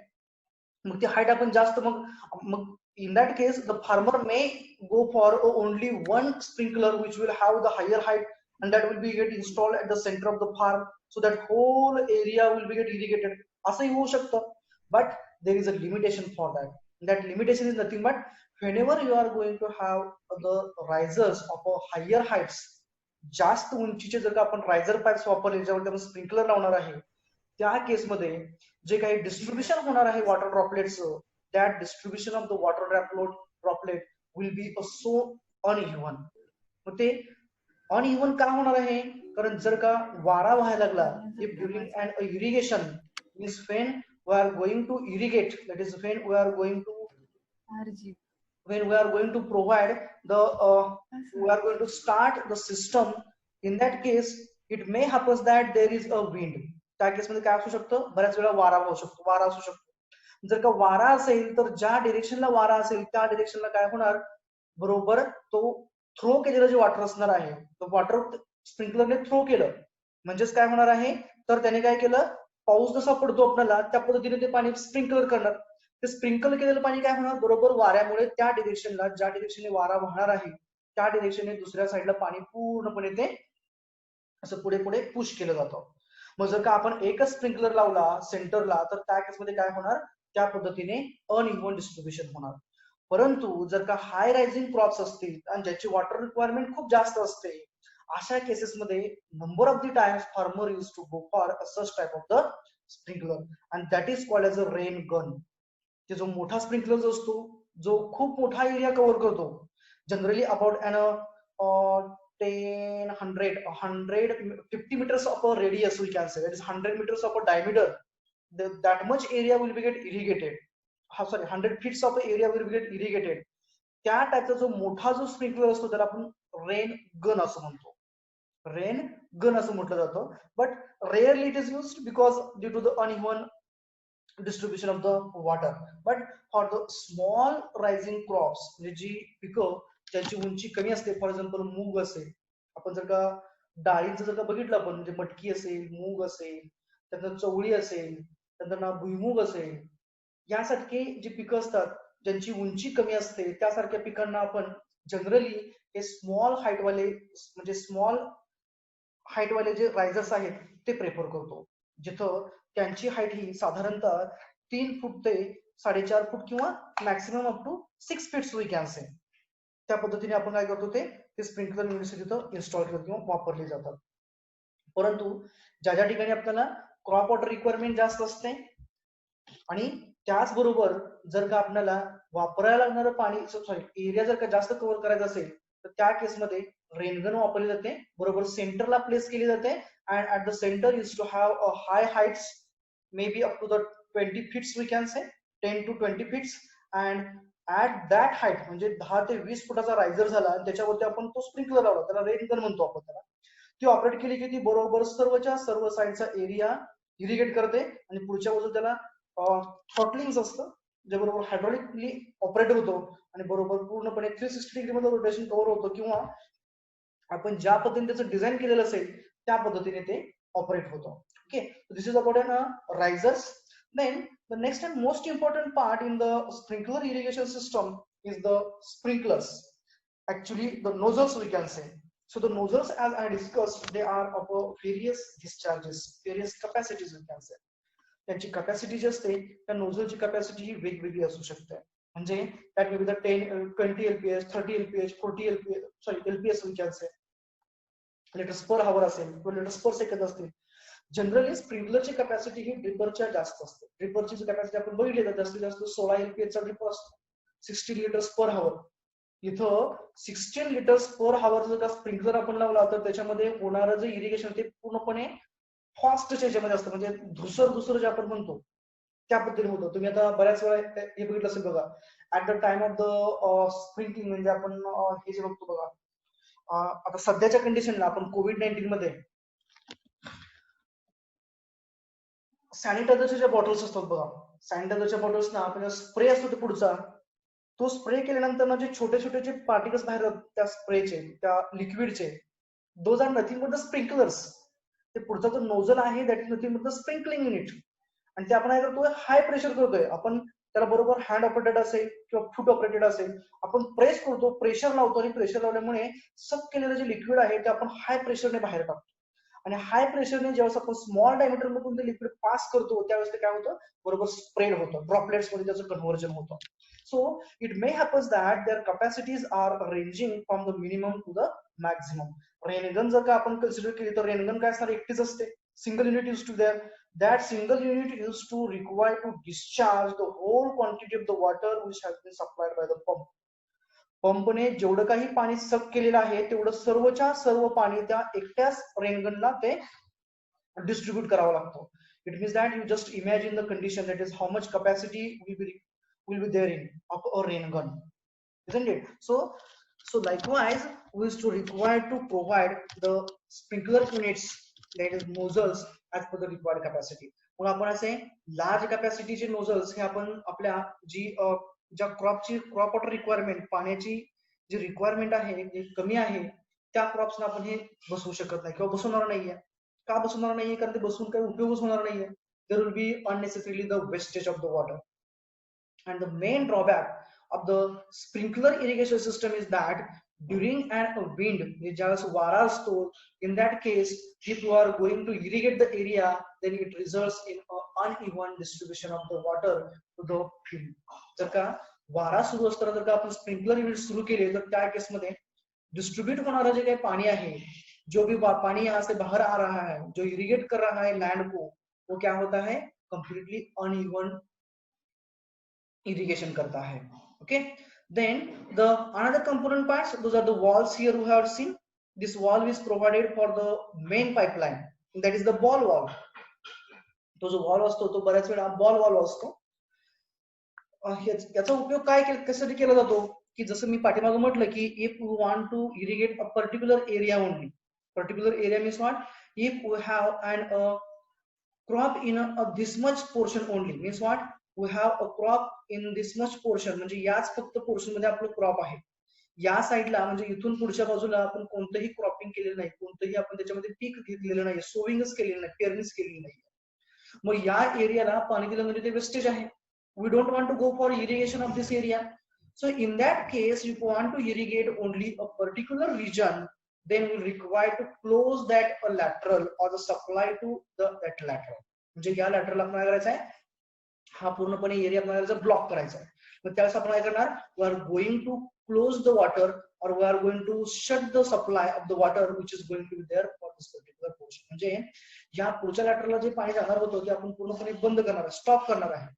मग ती height आपण जास्त मग in that case the farmer may go for only one sprinkler which will have the higher height, and that will be get installed at the center of the farm, so that whole area will be get irrigated. असंही होऊ शकतं, but there is a limitation for that. That limitation is nothing but whenever you are going to have the risers of a higher heights, जास्त उंचीचे जर का आपण riser pipes वापरले ज्यावर आपण स्प्रिंकलर लावणार आहे, त्या केसमध्ये जे काही डिस्ट्रीब्युशन होणार आहे water ड्रॉपलेट्सचं, that distribution of the water droplet will be so uneven. मग ते अनइव्हन का होणार आहे, कारण जर का वारा व्हायला लागला, if during an irrigation means when we are going to irrigate, that is when we are going to provide the we are going to start the system, in that case it may happen that there is a wind. त्या केसमध्ये काय असू शकतं, बऱ्याच वेळा वारा असू शकतो. जर का वारा असेल तर ज्या डिरेक्शनला वारा असेल त्या डिरेक्शनला काय होणार, बरोबर तो थ्रो केलेलं जे वॉटर असणार आहे, तो वॉटर स्प्रिंकलरने थ्रो केलं, म्हणजेच काय होणार आहे, तर त्याने काय केलं, पाऊस जसा पडतो आपल्याला त्या पद्धतीने ते पाणी स्प्रिंकलर करणार. ते स्प्रिंकल केलेलं पाणी काय होणार, बरोबर वाऱ्यामुळे त्या डिरेक्शनला, ज्या डिरेक्शनने वारा वाहणार आहे त्या डिरेक्शनने दुसऱ्या साईडला पाणी पूर्णपणे ते असं पुढे पुढे पुश केलं जातं. मग जर का आपण एकच स्प्रिंकलर लावला सेंटरला तर त्या केसमध्ये काय होणार, त्या पद्धतीने अनइव्हन डिस्ट्रीब्युशन होणार. परंतु जर का हाय रायझिंग क्रॉप्स असतील आणि ज्याची वॉटर रिक्वायरमेंट खूप जास्त असते, अशा केसेसमध्ये number of the times farmer use to go for such type of the sprinkler and that is called as a rain gun. ते जो मोठा स्प्रिंकलर जो असतो, जो खूप मोठा एरिया कव्हर करतो, generally about an 10 150 meters of a radius, we can say that is 100 meters of a diameter, that much area will be get irrigated. Sorry, 100 feet of area will be get irrigated. त्या टाईपचा जो मोठा जो sprinkler असतो त्याला आपण rain gun असं म्हणतो. Rain gun असं म्हटलं जातं. But rarely it is used because due to the uneven distribution of the water. But for the small rising crops, म्हणजे जी पिकं ज्यांची उंची कमी असते, फॉर एक्झाम्पल मूग असेल, आपण जर का डाळींचं जर का बघितलं आपण, म्हणजे मटकी असेल, मूग असेल, त्यानंतर चवळी असेल, त्यानंतर भुईमूग असेल, यासारखे जी पिकं असतात ज्यांची उंची कमी असते, त्यासारख्या पिकांना आपण जनरली हे स्मॉल हाईटवाले, म्हणजे स्मॉल हाईटवाले जे रायझर्स आहेत ते प्रेफर करतो, जिथं त्यांची हाईट ही साधारणतः 3 फूट ते 4.5 फूट किंवा maximum up to 6 feets we can say. त्या पद्धतीने आपण काय करतो, ते स्प्रिंकलर युनिट्स तिथं इन्स्टॉल करतो किंवा वापरले जातात. परंतु ज्या ज्या ठिकाणी आपल्याला क्रॉप वॉटर रिक्वायरमेंट जास्त असते आणि त्याचबरोबर जर का आपल्याला वापरायला लागणारं पाणी, सॉरी एरिया जर का जास्त कव्हर करायचा असेल, तर त्या केसमध्ये रेनगन वापरली जाते, बरोबर सेंटरला प्लेस केली जाते, and at the centre use to have a high heights, may be up to the 20 feets we can say, 10 to 20 feets, and at that height म्हणजे 10 ते 20 फुटाचा रायझर झाला आणि त्याच्यावरती आपण तो स्प्रिंकलर लावला, त्याला रेनगन म्हणतो आपण त्याला. ती ऑपरेट केली की ती बरोबर सर्वच्या सर्व साईडचा एरिया इरिगेट करते आणि पुढच्या बाजूला त्याला थ्रॉटलिंग असतं, जे बरोबर हायड्रॉलिकली ऑपरेट होतो आणि बरोबर पूर्णपणे 360 डिग्री मध्ये रोटेशन कव्हर होतं, किंवा आपण ज्या पद्धतीने त्याचं डिझाईन केलेलं असेल त्या पद्धतीने ते ऑपरेट होतं. Okay, this is about an risers. Then the next and most important part in the sprinkler irrigation system is the sprinklers. Actually, the nozzles we can say. So the nozzles, as I discussed, they are of various discharges, various capacities we can say. त्यांची capacity जी असते त्या नोझलची capacity ही वेगवेगळी असू शकते. म्हणजे that may be the 20 LPS, 30 LPS, 40 LPS, sorry LPS we can say, litres per hour असेल किंवा लिटर्स पर सेकंद असतील. जनरली स्प्रिंकलरची कॅपॅसिटी ही ड्रिपरच्या जास्त असते. ड्रिपरची कॅपॅसिटी आपण बघितली तर जास्तीत जास्त 16 LPS चा ड्रिपर असतो, 60 लिटर्स पर हवर. इथं 16 लिटर्स पर हवर जर का स्प्रिंकलर आपण लावला तर त्याच्यामध्ये होणारं जे इरिगेशन ते पूर्णपणे फास्ट याच्यामध्ये असतं, म्हणजे धुसर जे आपण म्हणतो त्या पद्धतीने होतं. तुम्ही आता बऱ्याच वेळा हे बघितलं असेल बघा, at the time of the sprinkling, म्हणजे आपण हे जे बघतो बघा, आता सध्याच्या कंडिशनला आपण COVID-19 मध्ये सॅनिटायझरच्या ज्या बॉटल्स असतात बघा, सॅनिटायझरच्या बॉटल्स ना आपल्याला स्प्रे असतो ते पुढचा, तो स्प्रे केल्यानंतर ना जे छोटे छोटे जे पार्टिकल्स बाहेर त्या स्प्रेचे, त्या लिक्विडचे, those are nothing but the sprinklers. ते पुढचा जो नोझल आहे that is nothing but the sprinkling unit. आणि ते आपण काय करतोय, हाय प्रेशर करतोय आपण त्याला, बरोबर हँड ऑपरेटेड असेल किंवा फूट ऑपरेटेड असेल, आपण प्रेस करतो, प्रेशर लावतो, आणि प्रेशर लावल्यामुळे सक केलेलं जे लिक्विड आहे ते आपण हाय प्रेशरने बाहेर टाकतो. आणि हाय प्रेशरने ज्यावेळेस आपण स्मॉल डायमीटर मधून ते लिक्विड पास करतो त्यावेळेस ते काय होतं, बरोबर स्प्रेड होतं, ड्रॉपलेट्स मध्ये त्याचं कन्व्हर्जन होतं. So it may happens that their capacities are ranging from the minimum to the maximum. Rain gun जर का आपण कन्सिडर केली तर रेनगन काय असणार, एकटीच असते, single unit use to there. That single unit used to require to discharge the whole quantity of the water which has been supplied by the pump. पंपने जेवढं काही पाणी सक केलेलं आहे तेवढं सर्वच्या सर्व पाणी त्या एकट्याच रेनगनला ते डिस्ट्रीब्यूट करावं लागतं. It means that you just imagine the condition, that is how much capacity will be there in of a rain gun, isn't it? So likewise we is to require to provide the sprinkler units, that is nozzles, as per the required capacity. मग आपण असे large कॅपॅसिटीचे nozzles हे आपण आपल्या ज्या क्रॉपची crop water requirement, पाण्याची जी requirement आहे जी कमी आहे त्या क्रॉप्सना आपण हे बसवू शकत नाही किंवा बसवणार नाहीये. का बसवणार नाहीये, कारण ते बसवून काही उपयोगच होणार नाहीये. There will be unnecessarily the wastage of the water. And the main drawback of the sprinkler irrigation system is that during a wind, ज्यावेळेस वारा असतो, in that case if you are going to irrigate the area, then it results in an uneven distribution of the water to the field. जर का वारा सुरू असताना जर का आपण स्प्रिंकलर युनिट सुरू केले तर त्या केसमध्ये डिस्ट्रीब्यूट होणारं जे काही पाणी आहे, जो भी पानी यहाँ से बाहर आ रहा है, जो इरिगेट कर रहा है लैंड को, वो क्या होता है, कंप्लीटली अनइवन इरिगेशन करता है. Okay, then the another component parts, those are the walls. Here we have seen this wall is provided for the main pipeline, that is the ball wall. तो जो wall असतो तो बऱ्याच वेळा ball wall असतो. याचा उपयोग काय कशासाठी केला जातो, की जसं मी पाठीमागे म्हटलं की if you want to irrigate a particular area only, particular area means what, if we have an crop in this much portion only, means what, we have a crop in this much portion, म्हणजे याच फक्त portion मध्ये आपलं crop आहे. या साईडला म्हणजे इथून पुढच्या बाजूला आपण कोणतंही क्रॉपिंग केलेलं नाही, कोणतंही आपण त्याच्यामध्ये पीक घेतलेलं नाही, सोविंगच केलेलं नाही, पेरणीच केलेली नाही. मग या एरियाला पाणी दिलं म्हणजे ते वेस्टेज आहे. We don't want to go for irrigation of this area. So in that case, if you want to irrigate only a particular region, then we require to close that a lateral or the supply to that lateral. म्हणजे या lateral आपण काय करायचं आहे, हा पूर्णपणे area आपल्याला block करायचा आहे. मग त्यावेळेस आपण काय करणार, we are going to close the water or we are going to shut the supply of the water which is going to be there for this particular portion. म्हणजे या पुढच्या लॅटरलला जे पाणी जाणार होतं ते आपण पूर्णपणे बंद करणार आहे, स्टॉप करणार आहे.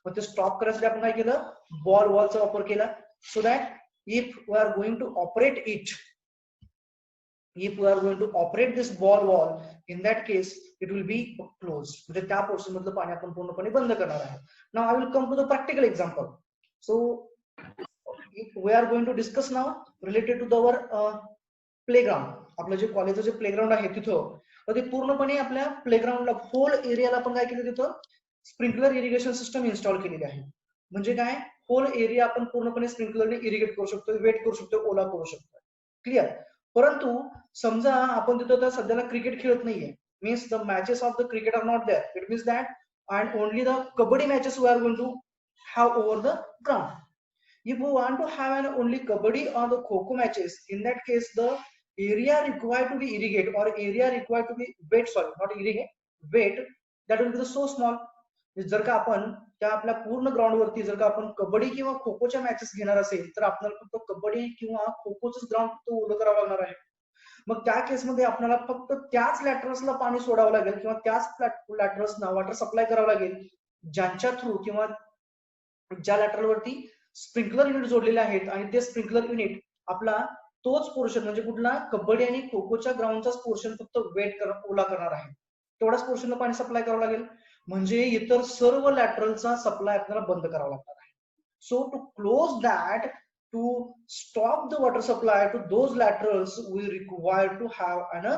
मग ते स्टॉप करायसाठी आपण काय केलं, बॉल वॉलचा वापर केला. So that if we are going to operate it, if we are going to operate this ball valve, in that case it will be close, म्हणजे त्या पोर्शन मधलं पाणी आपण पूर्णपणे बंद करणार आहे. Now I will come to the practical example. So we are going to discuss now related to our playground. आपलं जे कॉलेजचं जे प्लेग्राउंड आहे तिथं, तर ते पूर्णपणे आपल्या प्लेग्राउंडला होल एरियाला आपण काय केलं, तिथं स्प्रिंकलर इरिगेशन सिस्टम इन्स्टॉल केलेली आहे. म्हणजे काय, होल एरिया आपण पूर्णपणे स्प्रिंकलरने इरिगेट करू शकतो, वेट करू शकतो, ओला करू शकतो. क्लिअर. परंतु समजा आपण तिथं तर सध्याला क्रिकेट खेळत नाहीये, means the matches of the cricket are not there, it means that and only the kabaddi matches we are going to have over the ground. If we want to have an only kabaddi or the kho matches, in that case the area required to be irrigate or area required to be wet, sorry not irrigate, wet, that will be so small. जर का आपण त्या आपल्या पूर्ण ground वरती जर का आपण कबड्डी किंवा खो खोच्या मॅचेस घेणार असेल तर आपल्याला फक्त कबड्डी किंवा खो खोच ग्राउंड फक्त ओलं करावं लागणार आहे. मग त्या केसमध्ये आपल्याला फक्त त्याच लॅटरल्सला पाणी सोडावं लागेल किंवा त्याच लॅटरल्सना वॉटर सप्लाय करावं लागेल ज्यांच्या थ्रू किंवा ज्या लॅटरलवरती स्प्रिंकलर युनिट जोडलेले आहेत. आणि ते स्प्रिंकलर युनिट आपला तोच पोर्शन म्हणजे कुठला, कबड्डी आणि खो खोच्या ग्राउंडचाच पोर्शन फक्त वेट ओला करणार आहे, तेवढाच पोर्शनला पाणी सप्लाय करावं लागेल. म्हणजे इतर सर्व लॅटरलचा सप्लाय आपल्याला बंद करावा लागणार आहे. So to close that, to stop the water supply to those laterals, we require to have an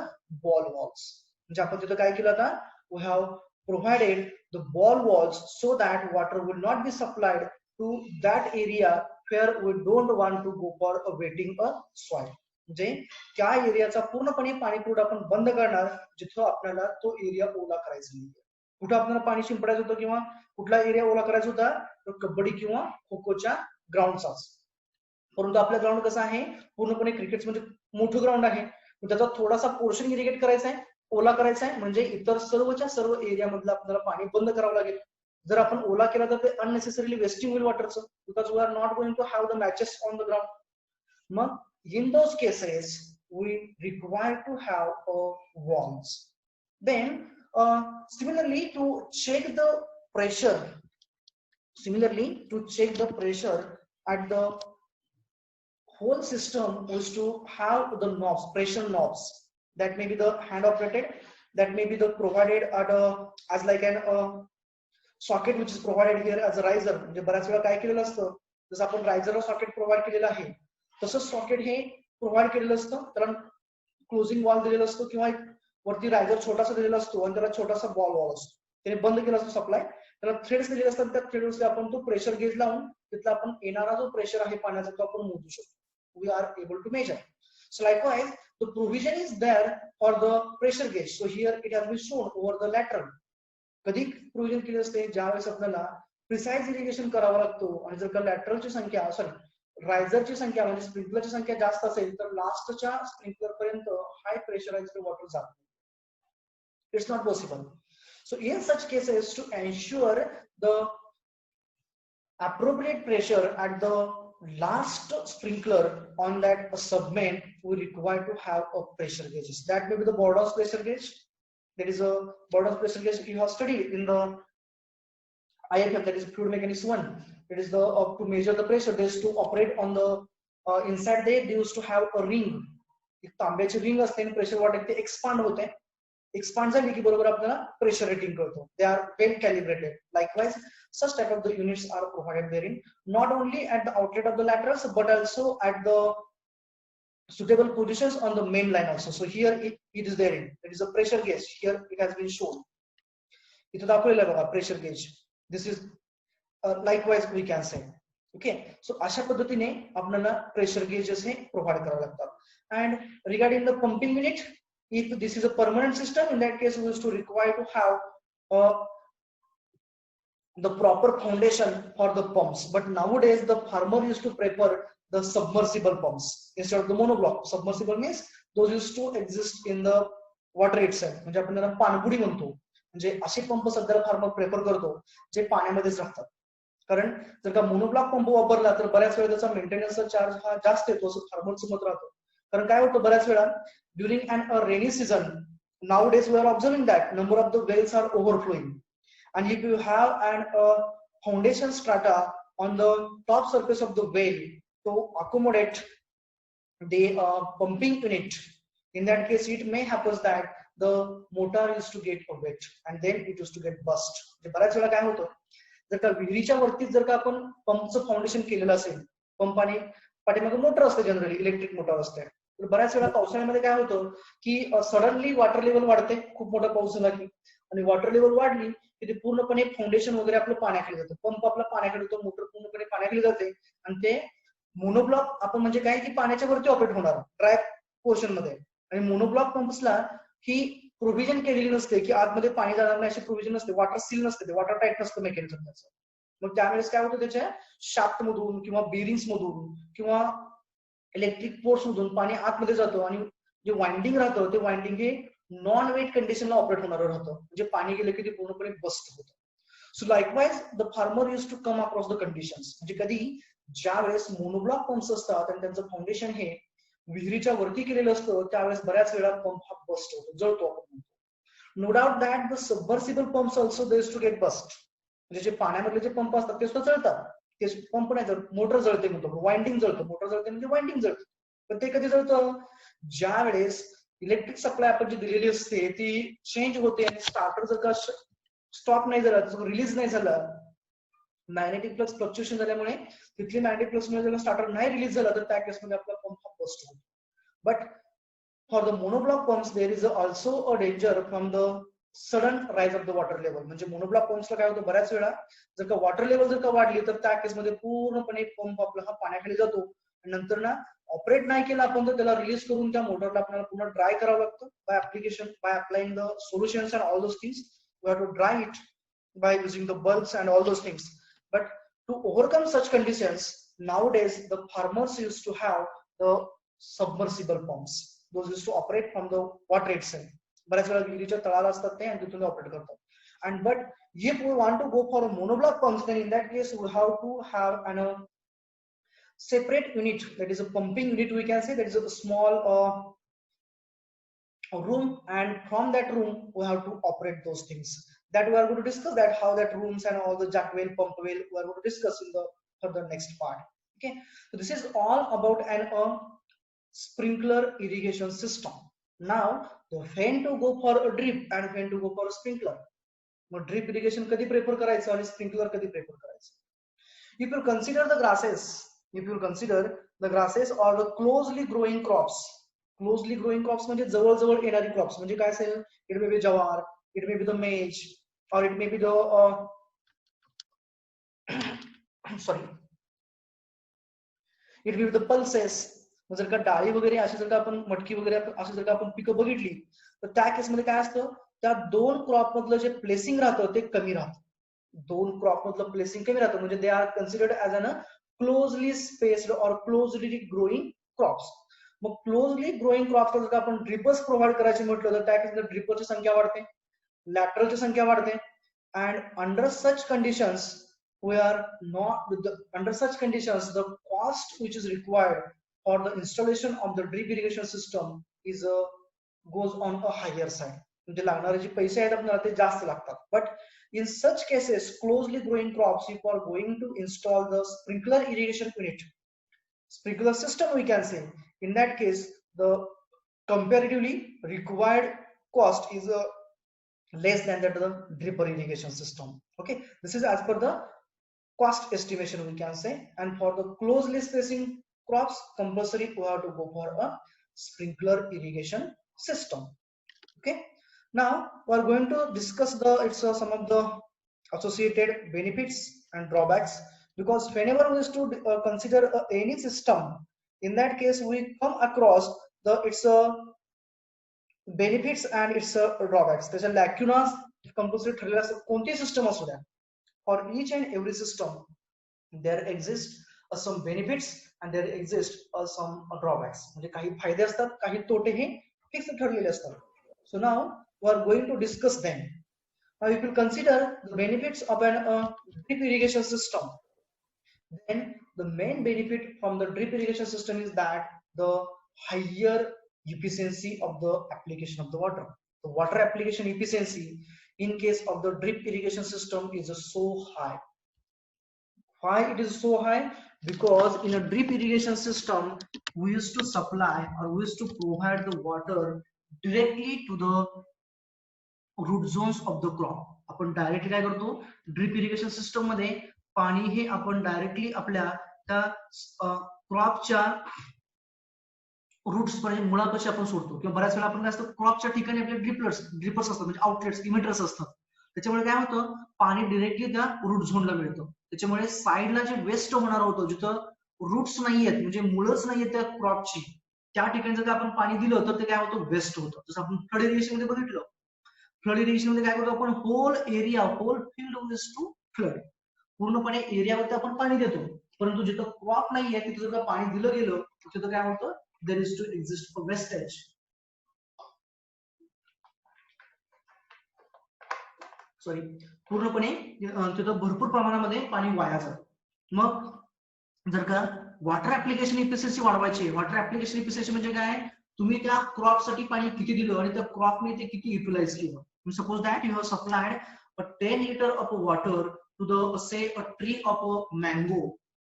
ball valves. म्हणजे आपण तिथं काय केलं, आता we have provided the ball valves so that water will not be supplied to that area where we don't want to go for a wetting a soil. म्हणजे त्या एरियाचा पूर्णपणे पाणी पुरवठा आपण बंद करणार जिथं आपल्याला तो एरिया ओला करायचा नाही. कुठं आपल्याला पाणी शिंपडायचं होतं किंवा कुठला एरिया ओला करायचा होता, तर कबड्डी किंवा खो खोच्या ग्राउंडचाच. परंतु आपल्या ग्राउंड कसं आहे, पूर्णपणे क्रिकेट म्हणजे मोठं ग्राउंड आहे, त्याचा थोडासा पोर्शन इरिगेट करायचा आहे, ओला करायचा आहे, म्हणजे इतर सर्वच्या सर्व एरिया मधलं आपल्याला पाणी बंद करावं लागेल. जर आपण ओला केला तर ते अननेसेसरीली वेस्टिंग होईल वॉटरचं, because we are not going to have the matches on the ground. मग in those cases we require to have valves. Then similarly to check the pressure, at the whole system is to have the knobs, pressure knobs, that may be the hand operated, that may be the provided at as like an socket which is provided here as a riser. म्हणजे बऱ्याच वेळा काय केलेलं असतं, जसं आपण रायझरला socket provide केलेलं आहे तसंच सॉकेट हे प्रोव्हाइड केलेलं असतं, त्याला क्लोजिंग वॉल दिलेलं असतो किंवा वरती रायझर छोटासा दिलेला असतो आणि त्याला छोटासा बॉल वॉल असतो, त्याने बंद केला असतो सप्लाय, त्याला थ्रेड्स दिलेले असतात, त्या थ्रेड्सला आपण तो प्रेशर गेज लावून तिथला आपण येणारा जो प्रेशर आहे पाण्याचा तो आपण मोजू शकतो. We are able to measure. So likewise, the provision is there for the pressure gauge. So here it has been shown over the lateral. कधी प्रोव्हिजन केले असते, ज्यावेळेस आपल्याला प्रिसाइज इरिगेशन करावं लागतो आणि जर का लॅटरलची संख्या, सॉरी रायझरची संख्या म्हणजे स्प्रिंकलरची संख्या जास्त असेल तर लास्टच्या स्प्रिंकलर पर्यंत हाय प्रेशराइज्ड वॉटर जात. It's not possible. So in such cases, to ensure the appropriate pressure at the last sprinkler on that submain, we require to have a pressure gauges. That may be the Bordas pressure gauge. There is a Bordas pressure gauge you have studied in the IFM, that is fluid mechanics 1. It is the to measure the pressure. There is to operate on the inside there. They used to have a ring. एक तांब्याची ring असते आणि pressure वाढत ते expand होते. Expand झाली की बरोबर आपल्याला प्रेशर रेटिंग कळतो. They are well calibrated. Likewise such type of the units are provided therein, not only at the outlet of the laterals but also at the suitable positions on the main line also. So here it is there. It is a pressure gauge. Here it has been shown. इथे दाखवलेलं आहे बघा pressure gauge. This is likewise we can say. Okay, so अशा पद्धतीने आपल्याला pressure gauges हे provide करावे लागतात. And regarding the pumping unit, if this is a permanent system, in that case we used to require to have the proper foundation for the pumps. But nowadays the farmer used to prefer the submersible pumps instead of the monoblock. Submersible means those used to exist in the water itself. म्हणजे आपण त्यांना पाणबुडी म्हणतो. म्हणजे असे pump सध्या farmer prefer करतो जे पाण्यामध्येच राहतात. कारण जर का मोनोब्लॉक पंप वापरला तर बऱ्याच वेळा त्याचा मेंटेनन्सचा चार्ज हा जास्त येतो असं फार्मरचं मत राहतं. कारण काय होतं बऱ्याच वेळा during an rainy season nowadays we are observing that number of the wells are overflowing, and if you have an foundation strata on the top surface of the well to accommodate the pumping unit, in that case it may happen that the motor used to get wet and then it used to get burst. बऱ्याच वेळा काय होतं जर का विहिरीच्या वरती जर का आपण पंपचं फाउंडेशन केलेलं असेल, पंपाने पाठीमागे मोटर असते, जनरली इलेक्ट्रिक मोटर असते, तर बऱ्याच वेळा पावसाळ्यामध्ये काय होतं की सडनली वॉटर लेवल वाढते खूप मोठा पाऊस झाला की, आणि वॉटर लेवल वाढली की ते पूर्णपणे फाउंडेशन वगैरे आपलं पाण्याखाली जातं, पंप आपला पाण्याखाली जातो, मोटर पूर्णपणे पाण्याखाली जाते आणि ते मोनोब्लॉक आपण म्हणजे काय की पाण्याच्या वरती ऑपरेट होणार ड्राय पोर्शन मध्ये. आणि मोनोब्लॉक पंप्सला ही प्रोव्हिजन केलेली नसते की आतमध्ये पाणी जाणार नाही अशी प्रोव्हिजन नसते, वॉटर सील नसते, ते वॉटर टाईट नसतं मेकॅनिझम त्याचं. मग त्यावेळेस काय होतं त्याच्या शाफ्ट मधून किंवा बेरिंग्स मधून किंवा इलेक्ट्रिक पोर्ट्स मधून पाणी आतमध्ये जातं आणि जे वाइंडिंग राहतं ते वाइंडिंग हे नॉन वेट कंडिशनला ऑपरेट होणार राहतं, म्हणजे पाणी गेलं की ते पूर्णपणे बस्ट होतं. So likewise the farmer use to come across the conditions. म्हणजे कधी ज्या वेळेस मोनोब्लॉक पंप्स असतात आणि त्यांचं फाउंडेशन हे विहिरीच्या वरती केलेलं असतं त्यावेळेस बऱ्याच वेळा पंप हा बस्ट होतो, जळतो आपण म्हणतो. No doubt that the submersible pumps also they use to get burst. म्हणजे जे पाण्यामधले जे पंप असतात ते सुद्धा जळतात. ते पंप नाही जळत, मोटर जळते म्हणतो, वाइंडिंग जळतं. मोटर जळते म्हणजे वाइंडिंग जळतं. पण ते कधी जळतं ज्या वेळेस इलेक्ट्रिक सप्लाय आपण जी दिलेली असते ती चेंज होते आणि स्टार्टर जर का स्टॉप नाही झाला, रिलीज नाही झाला, मॅग्नेटिक फ्लक्स फ्लक्च्युएशन झाल्यामुळे तिथली मॅग्नेटिक फ्लक्स मध्ये जर स्टार्टर नाही रिलीज झाला तर त्या केसमध्ये आपला पंप हा बस्ट होतो. But for the monoblock pumps there is also a danger from the sudden rise of the water level. म्हणजे मोनोब्लॉक पंप्सला काय होतं बऱ्याच वेळा जर का वॉटर लेवल जर का वाढली तर त्या केसमध्ये पूर्णपणे पंप आपला हा पाण्याखाली जातो आणि नंतर ना ऑपरेट नाही केला आपण तर त्याला रिलीज करून त्या मोटरला आपल्याला पुन्हा ड्राय करावं लागतं by application, by applying the solutions and all those things. We have to dry it by using the bulbs and all those things. But to overcome such conditions, nowadays the farmers used to have the submersible pumps. Those used to operate from the water itself. बऱ्याच वेळा विहिरीच्या तळाला असतात ते आणि तिथून operate करतात. And but if we want to go for a monoblock pumps, then in that case we have to have an separate unit, that is a pumping unit we can say, that is a small room, and from that room we have to operate those things. That we are going to discuss that how that rooms and all the jack well, pump well, we are going to discuss in the further next part. Okay, so this is all about an sprinkler irrigation system. Now when to go for a drip and when to go for a sprinkler. Mug drip irrigation कधी prefer करायचं आणि sprinkler कधी prefer करायचं. If you consider the grasses or the closely growing crops. Closely growing crops म्हणजे जवळ येणारी crops म्हणजे काय असेल, इट मे बी जवार, इट मे बी द मेज, or it may be the sorry, it may be the pulses. जर का डाळी वगैरे अशी जर का आपण मटकी वगैरे अशी जर का आपण पिकं बघितली तर त्या केसमध्ये काय असतं, त्या दोन क्रॉप मधलं जे प्लेसिंग राहतं ते कमी राहतं. दोन क्रॉप मधलं प्लेसिंग कमी राहतं म्हणजे they are considered as an closely spaced or closely growing crops. मग क्लोजली ग्रोईंग क्रॉप्स जर आपण ड्रिपर्स प्रोव्हाइड करायचे म्हटलं तर त्या ड्रिपरची संख्या वाढते, लॅटरलची संख्या वाढते. And under such conditions the cost which is required for the installation of the drip irrigation system is goes on a higher side. म्हणजे लागणारे जे पैसे आहेत आपल्याला ते जास्त लागतात. But in such cases closely growing crops, if you are going to install the sprinkler irrigation unit, sprinkler system we can say, in that case the comparatively required cost is less than that of the dripper irrigation system. Okay, this is as per the cost estimation we can say. And for the closely spacing crops, compulsory we have to go for a sprinkler irrigation system. Okay, now we are going to discuss some of the associated benefits and drawbacks, because whenever we used to consider any system, in that case we come across its benefits and its drawbacks. त्याच्या लॅक्युनास compulsory ठरलेल्या असतात कोणती system असू द्या. For each and every system there exist some benefits and there exist some drawbacks. म्हणजे काही फायदे असतात, काही तोटे हे फिक्स ठरलेले असतात. So now we are going to discuss them. Now if you consider the benefits of an drip irrigation system, then the main benefit from the drip irrigation system is that the higher efficiency of the application of the water. The water application efficiency in case of the drip irrigation system is so high. Why it is so high? Because in a drip irrigation system we used to supply or we used to provide the water directly to the root zones of the crop. आपण directly काय करतो, drip irrigation system मध्ये पाणी हे आपण directly आपल्या त्या क्रॉपच्या roots पर्यंत मुळापाशी आपण सोडतो. किंवा बऱ्याच वेळा आपण काय असतं, क्रॉपच्या ठिकाणी आपले ड्रिपर्स असतात, म्हणजे आउटलेट्स इमिटर्स असतात. त्याच्यामुळे काय होतं, पाणी डिरेक्टली त्या रूट झोनला मिळतं. त्याच्यामुळे साईडला जे वेस्ट होणार होतं, जिथं रूट्स नाहीयेत म्हणजे मुळच नाहीयेत त्या क्रॉपची, त्या ठिकाणी जर आपण पाणी दिलं तर ते काय होतं, वेस्ट होतं. जसं आपण फ्लड इरिगेशन मध्ये बघितलं, फ्लड इरिगेशन मध्ये काय करतो आपण, whole field use to flood, पूर्णपणे एरियावरती आपण पाणी देतो. परंतु जिथं क्रॉप नाहीये तिथं जर पाणी दिलं गेलं तिथं काय होतं, there is to exist a wastage. Sorry, पूर्णपणे तिथं भरपूर प्रमाणामध्ये पाणी वाया जातं. मग जर का वॉटर ऍप्लिकेशन इफिशियन्सी वाढवायची, वॉटर ऍप्लिकेशन इफिशियन्सी म्हणजे काय, तुम्ही त्या क्रॉप साठी पाणी किती दिलं आणि त्या क्रॉपने ते किती युटिलाइज केलं. Suppose that you have supplied a 10 liter of water to the say a tree of a mango,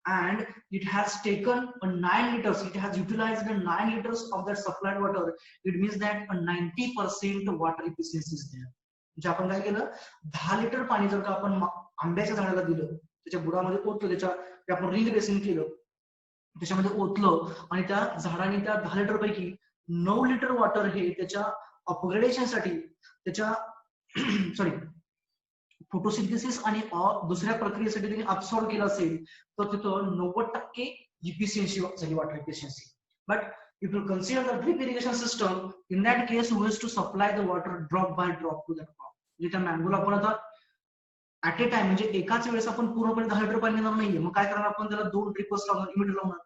and it has taken a 9 liters, it has utilized the 9 liters of that supplied water. It means that a 90% water efficiency is there. म्हणजे आपण काय केलं, 10 litre पाणी जर का आपण आंब्याच्या झाडाला दिलं, त्याच्या बुडामध्ये ओतलं, त्याच्या आपण रिंग बेसिंग केलं, त्याच्यामध्ये ओतलं आणि त्या झाडाने त्या 10 लिटर पैकी 9 लिटर वॉटर हे त्याच्या अपग्रेडेशन साठी, त्याच्या फोटोसिंथेसिस आणि दुसऱ्या प्रक्रियेसाठी त्यांनी अब्सॉर्ब केलं असेल तर तिथं 90% इफिशियन्सी झाली, water efficiency. But if you consider the drip irrigation system, in that case we used to supply the water drop by drop to that crop. म्हणजे त्या मँगोला आपण आता ऍट ए टाइम म्हणजे एकाच वेळेस आपण पूर्णपणे 10 लिटर पाणी देणार नाहीये. मग काय करणार आपण, त्याला 2 ड्रिपर्स लावणार, इमिटर लावणार,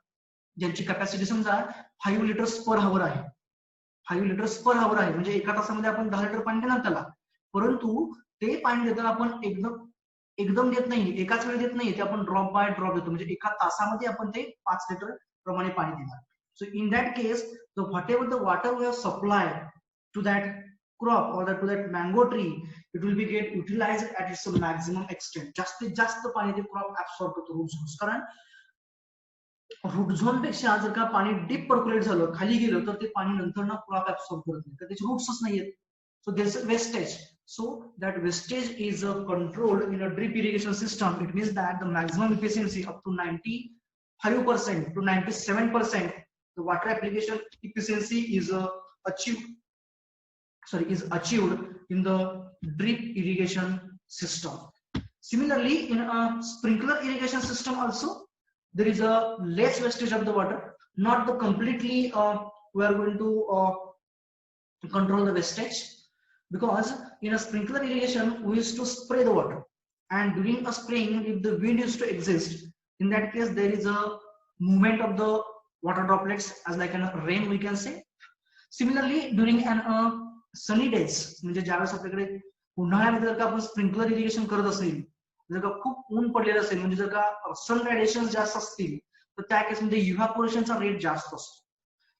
ज्यांची कॅपॅसिटी समजा 5 लिटर्स पर हावर आहे, 5 लिटर्स पर हावर आहे, म्हणजे एका तासामध्ये आपण 10 लिटर पाणी देणार त्याला. परंतु ते पाणी देताना आपण एकदम देत नाही, एकाच वेळी देत नाही, ते आपण ड्रॉप बाय ड्रॉप देतो. म्हणजे एका तासामध्ये आपण ते 5 लिटर प्रमाणे पाणी देणार. So in that case, whatever the water we have supplied to that crop or to that mango tree, it will be get utilized at its maximum extent. जास्तीत जास्त पाणी ते क्रॉप ऍब्सॉर्ब करतो रूट झोन. कारण root zone पेक्षा जर का पाणी डीप पर्क्युलेट झालं, खाली गेलं, तर ते पाणी नंतर ना क्रॉप ऍब्सॉर्ब करत नाही, तर त्याचे रूट्सच नाहीयेत. So there is a wastage. So that wastage is controlled in a drip irrigation system. It means that the maximum efficiency up to 95% to 97%. The water application efficiency is achieved in the drip irrigation system. Similarly, in a sprinkler irrigation system also there is a less wastage of the water. Not the completely we are going to control the wastage, because in a sprinkler irrigation we used to spray the water, and during a spraying, if the wind used to exist, In that case, there is a movement of the water droplets as like a rain we can say. Similarly, during an sunny days, म्हणजे ज्यावेळेस आपल्याकडे उन्हाळ्यामध्ये जर का आपण sprinkler irrigation करत असेल, जर का खूप ऊन पडलेलं असेल, म्हणजे जर का सन रेडिएशन जास्त असतील, तर त्या केसमध्ये इव्हॅपोरेशनचा रेट जास्त असतो.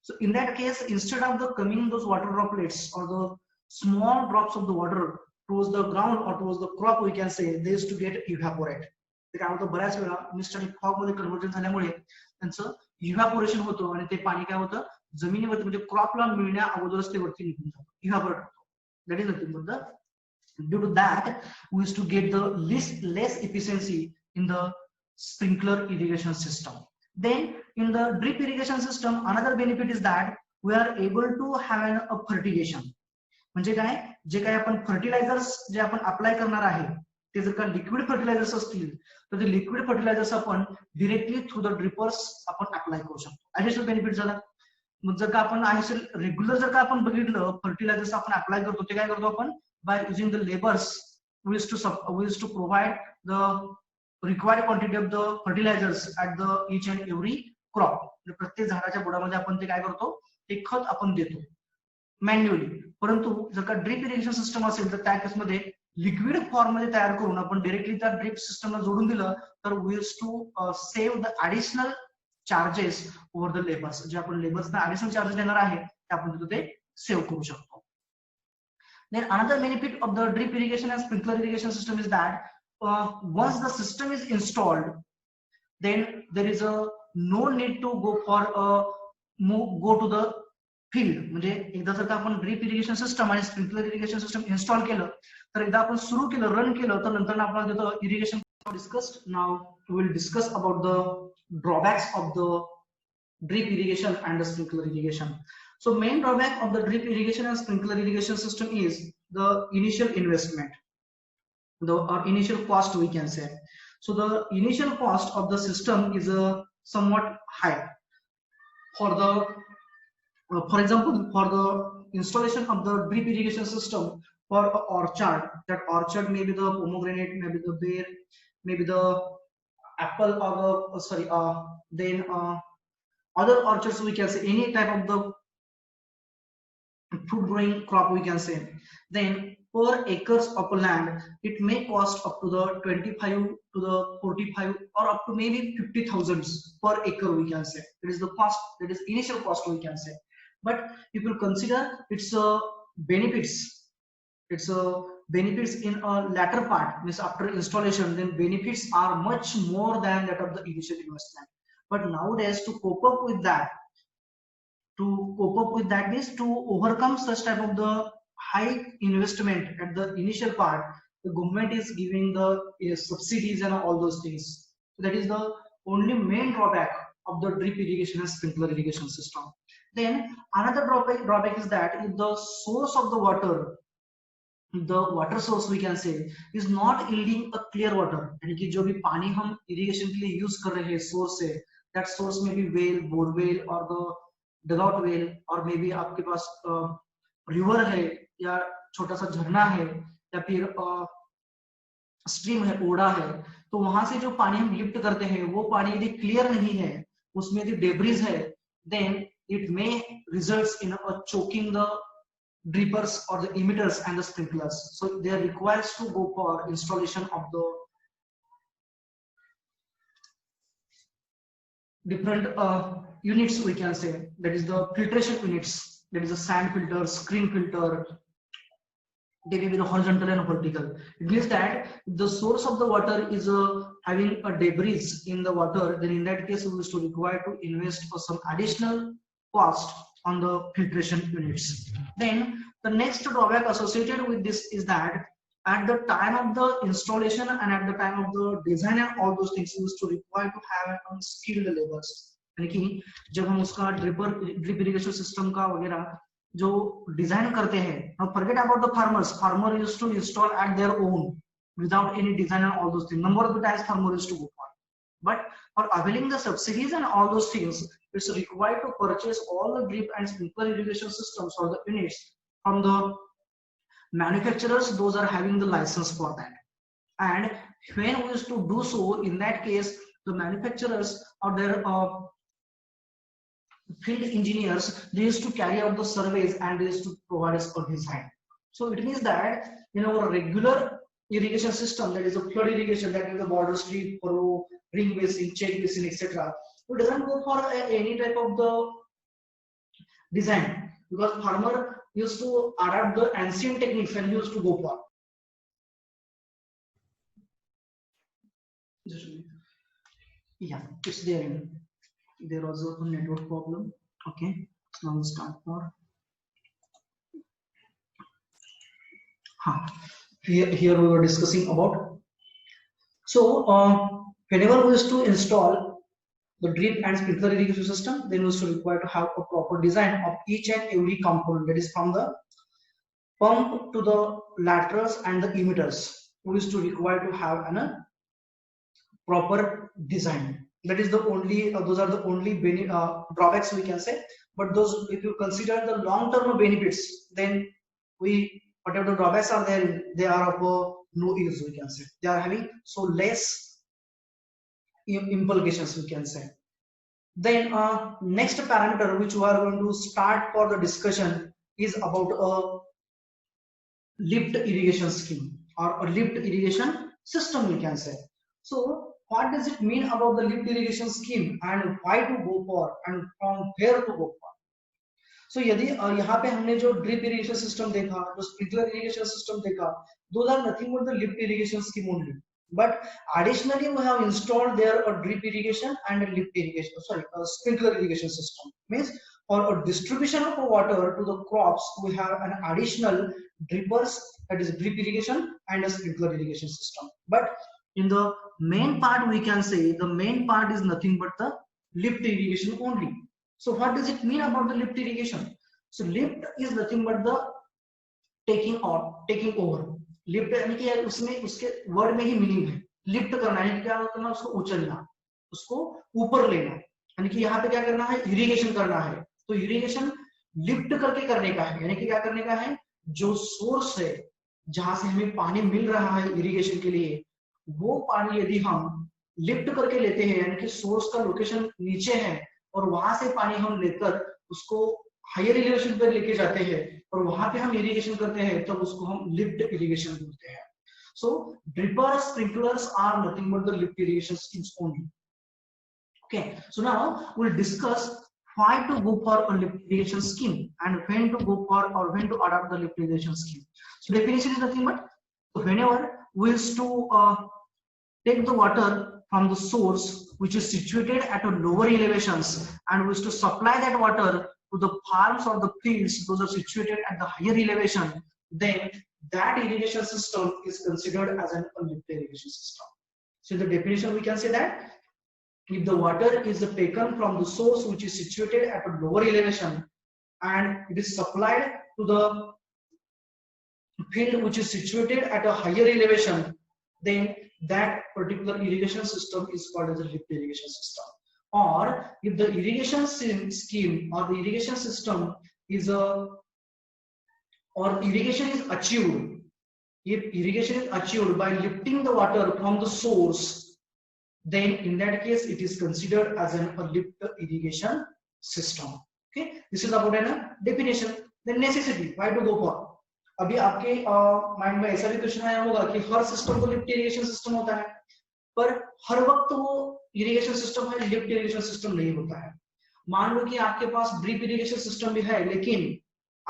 So in that case, instead of the coming those water droplets or the small drops of the water towards the ground or towards the crop we can say, they used to get evaporate. ते काय होतं, बऱ्याच वेळा mist आणि fog मध्ये conversion झाल्यामुळे त्यांचं evaporation होतं आणि ते पाणी काय होतं, जमिनीवरती म्हणजे क्रॉपला मिळण्या अगोदरच ते वरती निघून जातं, इव्हॅपोरेट होतं. That is nothing but the due to that we used to get the less efficiency in the sprinkler irrigation system. Then in the drip irrigation system, another benefit is that we are able to have a fertigation. म्हणजे काय, जे काय आपण fertilisers जे आपण apply करणार आहे ते जर का लिक्विड फर्टिलायझर्स असतील तर ते लिक्विड फर्टिलायझर्स आपण डिरेक्टली थ्रू द ड्रिपर्स आपण अप्लाय करू शकतो. ऍडिशनल बेनिफिट झाला. मग जर का आपण रेग्युलर जर का आपण बघितलं फर्टिलायझर्स आपण अप्लाय करतो, ते काय करतो आपण by using the labours we use to provide the required quantity of the fertilizers at the each and every crop. प्रत्येक झाडाच्या बुडामध्ये आपण ते काय करतो, ते खत आपण देतो मॅन्युअली. परंतु जर का ड्रिप इरिगेशन सिस्टम असेल तर त्या केसमध्ये लिक्विड फॉर्म मध्ये तयार करून आपण डायरेक्टली त्या ड्रिप सिस्टमला जोडून दिलं तर we use to save the additional charges over the labours. जे आपण लेबर्सना ऍडिशनल चार्जेस देणार आहे ते आपण तिथे ते सेव्ह करू शकतो. Then another benefit of the drip irrigation and sprinkler irrigation system is that once the system is installed, then there is no need to go to the field. म्हणजे एकदा जर का आपण ड्रिप इरिगेशन सिस्टम आणि sprinkler irrigation system install केलं तर एकदा आपण सुरू केलं, रन केलं, तर नंतर आपण तिथं irrigation discussed. Now we will discuss about the drawbacks of the drip irrigation and the sprinkler irrigation. So main drawback of the drip irrigation and sprinkler irrigation system is the initial investment, the initial cost we can say. So the initial cost of the system is somewhat high. For for example, for the installation of the drip irrigation system for an orchard, that orchard may be the pomegranate, maybe the pear, maybe the apple, or then other orchards we can say, any type of the fruit growing crop we can say. Then per acres of land it may cost up to the 25 to the 45 or up to maybe 50,000 per acre we can say. That is the cost, that is initial cost we can say. But if you consider its benefits, its benefits in a latter part, means after installation, then benefits are much more than that of the initial investment. But nowadays to cope up with that means to overcome such type of the high investment at the initial part, the government is giving the subsidies and all those things. So that is the only main drawback of the drip irrigation and sprinkler irrigation system. Then another drawback is that if the source of the water source we can say is not yielding a clear water, यानी कि जो भी पानी हम irrigation के लिए use कर रहे हैं source है, that source may be well, borewell or the dugout well, और मे बी आपके पास रिवर है या छोटा सा झरना है या फिर स्ट्रीम है, ओड़ा है, तो वहां से जो पानी हम लिफ्ट करते हैं वो पानी यदि क्लियर नहीं है, उसमें यदि डेब्रिज है, then it may result in choking the drippers or the emitters and the sprinklers. So they are required to go for installation of the different units we can say. That is the filtration units, that is a sand filter, screen filter, they may be the horizontal and vertical. It means that if the source of the water is having a debris in the water, then in that case we will to require to invest for some additional cost on the filtration units. Then the next drawback associated with this is that at the time of the installation and at the time of the design and all those things, we used to require to have skilled laborers. यानी कि जब हम उसका drip irrigation system का वगैरह जो design करते हैं, now forget about the farmer used to install at their own without any design and all those things. Number of the times farmer used to go for, but for availing the subsidies and all those things, it's required to purchase all the drip and sprinkler irrigation systems or the units from the manufacturers. Those are having the license for that, and when we used to do so, in that case the manufacturers or their field engineers, they used to carry out the surveys and they used to provide us a design. So it means that in our regular irrigation system, that is a flood irrigation, that is the border strip, furrow, ring basin, check basin, etc. It doesn't go for any type of the design, because farmer used to adapt the ancient techniques and used to go for. Yeah, it's there. There was a network problem. Okay, so now we'll start for. Here we were discussing about. So whenever we used to install the drip and sprinkler irrigation system, then we used to require to have a proper design of each and every component, that is from the pump to the laterals and the emitters. We used to require to have a proper design. That is the only those are the only drawbacks we can say. But those, if you consider the long-term benefits, then whatever the drawbacks are there, they are of no use, we can say. They are having so less implications, we can say. Then next parameter which we are going to start for the discussion is about a lift irrigation scheme or a lift irrigation system, we can say. So what does it mean about the lift irrigation scheme and why to go for and from where to go for? So यदि यहाँ पे हमने जो drip irrigation system देखा, जो sprinkler irrigation system देखा, those are nothing but the lift irrigation scheme only. But additionally, we have installed there a drip irrigation and a lift irrigation, a sprinkler irrigation system. Means for a distribution of water to the crops, we have an additional drippers, that is drip irrigation and a sprinkler irrigation system. But in the main part, we can say the main part is nothing but the lift irrigation only. So what does it mean about the lift irrigation? So lift is nothing but the taking over. Lift यानी कि उसमें उसके word में ही meaning है, lift करना है, क्या करना, उसको उछलना, उसको ऊपर लेना, यानी कि यहाँ पे क्या करना है, इरिगेशन करना है. तो इरिगेशन लिफ्ट करके करने का है, यानी कि क्या करने का है, जो सोर्स है जहां से हमें पानी मिल रहा है इरिगेशन के लिए, वो पानी यदि हम लिफ्ट करके लेते हैं, यानी कि सोर्स का लोकेशन नीचे है और वहां से पानी हम लेकर उसको हायर एलिवेशन पर लेके जाते हैं और वहां पे हम इरिगेशन करते हैं, तब उसको हम लिफ्ट इरिगेशन बोलते हैं. So dripper sprinklers are nothing but the lift irrigation schemes only. Okay, so now we will discuss why to go for a lift irrigation scheme and when to go for or when to adopt the lift irrigation scheme. So definition is nothing but whenever we used to take the water from the source which is situated at a lower elevations and we used to supply that water to the farms or the fields, those are situated at the higher elevation, then that irrigation system is considered as a lift irrigation system. So in the definition we can say that if the water is taken from the source which is situated at a lower elevation and it is supplied to the field which is situated at a higher elevation, then that particular irrigation system is called as a lift irrigation system. Or if the irrigation scheme or the irrigation system is irrigation is achieved, if irrigation is achieved by lifting the water from the source, then in that case it is considered as a lift irrigation system. Okay, this is about a definition. Then necessity, why to go for. अभी आपके mind में ऐसा भी question आया होगा कि हर system को lift irrigation system होता है, पर हर वक्त वो इरिगेशन सिस्टम है, लिफ्ट इरिगेशन सिस्टम नहीं होता है. मान लो कि आपके पास ड्रिप इरिगेशन सिस्टम भी है, लेकिन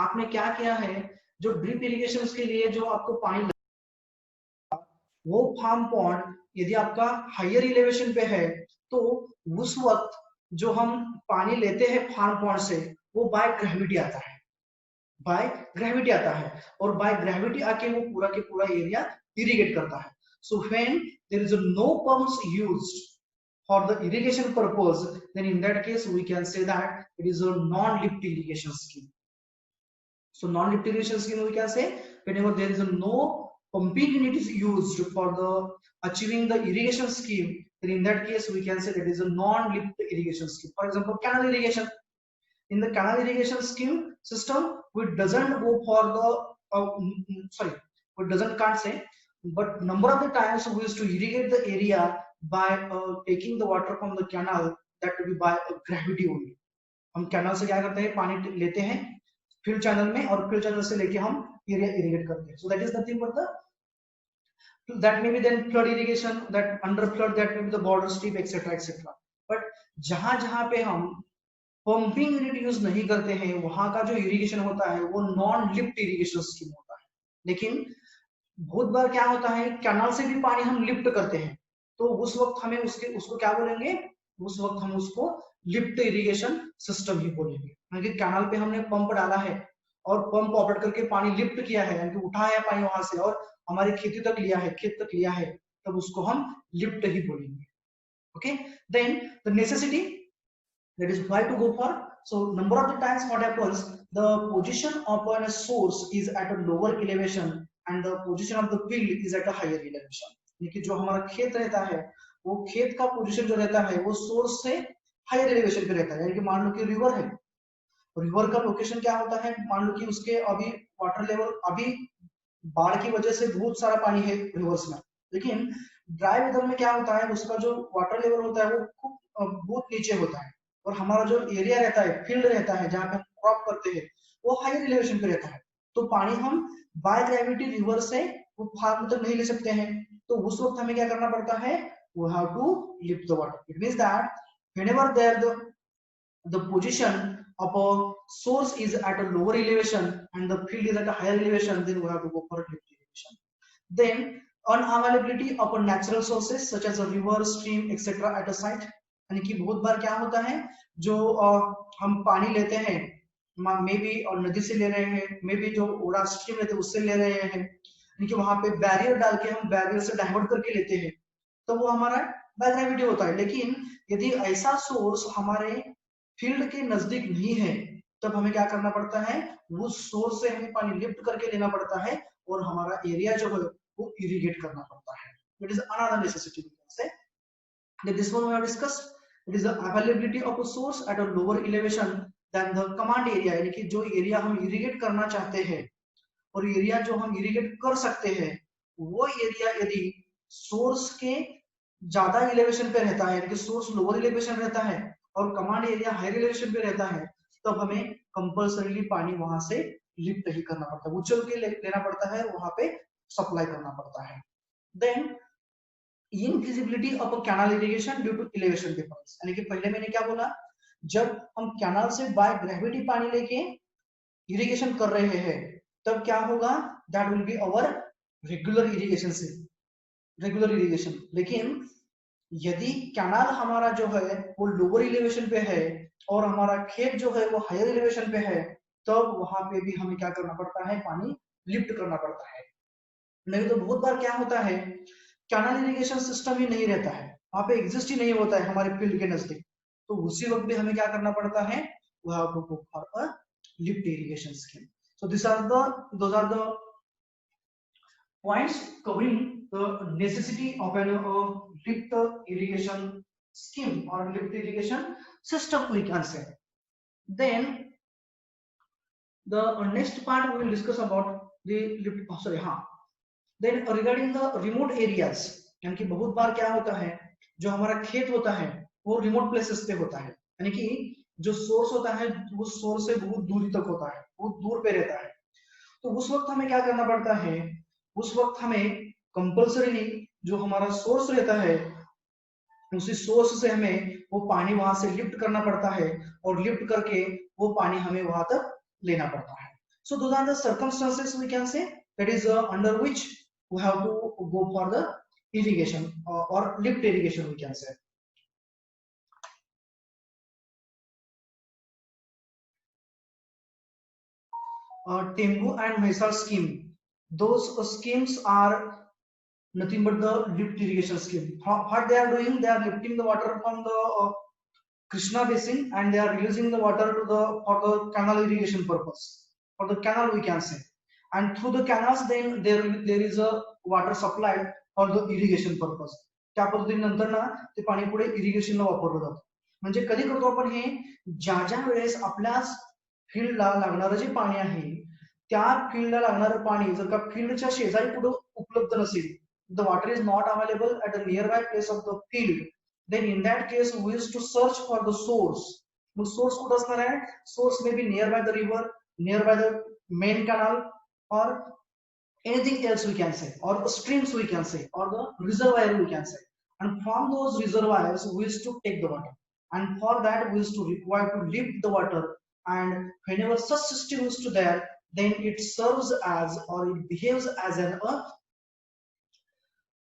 आपने क्या किया है, जो ड्रिप इरिगेशन के लिए जो आपको पानी वो फार्म पॉन्ड यदि आपका हायर एलिवेशन पे है, तो उस वक्त जो हम पानी लेते हैं फार्म पॉन्ड से, वो बाय ग्रेविटी आता है, और बाय ग्रेविटी आके वो पूरा के पूरा एरिया इरिगेट करता है. So when there is no pumps used for the irrigation purpose, then in that case we can say that it is a non-lift irrigation scheme. So non-lift irrigation scheme we can say whenever there is no pumping unit is used for the achieving the irrigation scheme, then in that case we can say that is a non-lift irrigation scheme. For example, canal irrigation. In the canal irrigation scheme system, we doesn't go for the but number of the times we used to irrigate the area by taking the water from the canal, that will be by gravity only. हम canal से क्या करते हैं, पानी लेते हैं field channel में और फील्ड चैनल से लेके हम एरिया इरिगेट करते हैं. So that is nothing but the, that may be then flood irrigation, that under flood that may be the border strip etc etc. but जहां जहां पे हम पंपिंग यूनिट यूज नहीं करते हैं वहां का जो इरिगेशन होता है वो नॉन लिफ्ट इरिगेशन स्कीम होता है. लेकिन बहुत बार क्या होता है, कैनाल से भी पानी हम लिफ्ट करते हैं, तो उस वक्त हमें उसको क्या बोलेंगे, उस वक्त हम उसको लिफ्ट इरिगेशन सिस्टम ही बोलेंगे. क्योंकि कैनाल पे हमने पंप डाला है और पंप ऑपरेट करके पानी लिफ्ट किया है, यानी उठाया है पानी वहां से और हमारी खेती तक लिया है, खेत तक लिया है, तब उसको हम लिफ्ट ही बोलेंगे. Okay, then the necessity, that is why to go for. So number of the times what happens, the position of a source is at a lower elevation and the position of the field is at a higher elevation. यानी जो हमारा खेत रहता है वो खेत का position जो रहता है वो सोर्स से हायर एलिवेशन पे रहता है. यानी कि मान लो कि रिवर है, रिवर का लोकेशन क्या होता है, मान लो कि उसके अभी वाटर लेवल, अभी बाढ़ की वजह से बहुत सारा पानी है रिवर्स में, लेकिन ड्राई वेदर में क्या होता है, उसका जो वाटर लेवल होता है वो खूब बहुत नीचे होता है और हमारा जो एरिया रहता है, फील्ड रहता है जहाँ पे हम क्रॉप करते हैं, वो हायर एलिवेशन पे रहता है. तो पानी हम बाय ग्रेविटी रिवर से वो फार्म तक नहीं ले सकते हैं, तो उस वक्त हमें क्या करना पड़ता है, we have to lift the water. It means that whenever there the position of a source is at a lower elevation and the field is at a higher elevation, then we have to go for lift irrigation. Then unavailability of a natural sources such as a river, stream etc at a site. यानी कि बहुत बार क्या होता है, जो हम पानी लेते हैं मे बी और नदी से ले रहे हैं, मे बी जो ओडा स्ट्रीम रहते हैं उससे ले रहे हैं, यानी कि वहां पे बैरियर डाल के हम बैरियर से डाइवर्ट करके लेते हैं, तो वो हमारा बाय ग्रेविटी होता है. लेकिन यदि ऐसा सोर्स हमारे फील्ड के नजदीक नहीं है, तब हमें क्या करना पड़ता है, वो सोर्स से हमें पानी लिफ्ट करके लेना पड़ता है और हमारा एरिया जो है वो इरिगेट करना पड़ता है. It is another necessity. This one we have discussed. It is the availability of a source at a lower elevation than the command area. यानी कि जो एरिया हम इरिगेट करना चाहते हैं और एरिया जो हम इरिगेट कर सकते हैं, वो एरिया यदि सोर्स के ज्यादा एलिवेशन पे रहता है, यानी कि सोर्स लोअर एलिवेशन रहता है और कमांड एरिया हायर एलिवेशन पे रहता है, तब हमें कंपल्सरीली पानी वहां से लिफ्ट ही करना पड़ता है, उछल के लेना पड़ता है, वहां पे सप्लाई करना पड़ता है. Then infeasibility of a canal irrigation due to elevation difference. यानी कि पहले मैंने क्या बोला, जब हम कैनाल से बाय ग्रेविटी पानी लेके इरिगेशन कर रहे हैं, तब क्या होगा, that will be our regular irrigation से रेगुलर इरिगेशन. लेकिन यदि कैनाल हमारा जो है वो लोअर एलिवेशन पे है और हमारा खेत जो है वो हायर एलिवेशन पे है, तब वहां पे भी हमें क्या करना पड़ता है, पानी लिफ्ट करना पड़ता है. नहीं तो बहुत बार क्या होता है, कैनाल इरिगेशन सिस्टम ही नहीं रहता है, वहां पे एग्जिस्ट ही नहीं होता है हमारे फील्ड के नजदीक, तो उसी वक्त भी हमें क्या करना पड़ता है, we have to go for a lift irrigation scheme. So those are the points covering the necessity of a lift irrigation scheme or lift irrigation system, we can say. Then the next part we will discuss about the lift. Then regarding the remote areas, यानी कि बहुत बार क्या होता है, जो हमारा खेत होता है वो रिमोट प्लेसेस पे होता है, यानी कि जो सोर्स होता है वो सोर्स से बहुत दूरी तक होता है, बहुत दूर पे रहता है, तो उस वक्त हमें क्या करना पड़ता है, उस वक्त हमें कंपल्सरीली जो हमारा सोर्स रहता है उसी सोर्स से हमें वो पानी वहां से लिफ्ट करना पड़ता है और लिफ्ट करके वो पानी हमें वहां तक लेना पड़ता है. So those are the circumstances we can say, that is under which we have to go for the irrigation or lift irrigation, we can say. Tembu and Mesa scheme, those schemes are nothing but the lift irrigation scheme. What they are doing, they are lifting the water from the Krishna basin and they are releasing the water to the for the canal irrigation purpose, for the canal we can say, and through the canals then there is a water supplied for the irrigation purpose. त्या पद्धतीनंतर ना ते पाणी पुढे इरिगेशनला वापरलं जातं. म्हणजे कधी करतो आपण हे, ज्या ज्या वेळेस आपल्या फील्डला लागणारं जे पाणी आहे त्या फील्डला लागणारं पाणी जर का फील्डच्या शेजारी कुठं उपलब्ध नसेल, the water is not available at the nearby place of the field, then in that case we used to search for the source. Mug source कुठं असणार आहे? Source may be near by the river, near by the main canal, or anything else we can say, or the streams we can say, or the reservoir we can say. And from those reservoirs we used to take the water, and for that we used to require to lift the water, and whenever such system is to there, then it serves as, or it behaves as an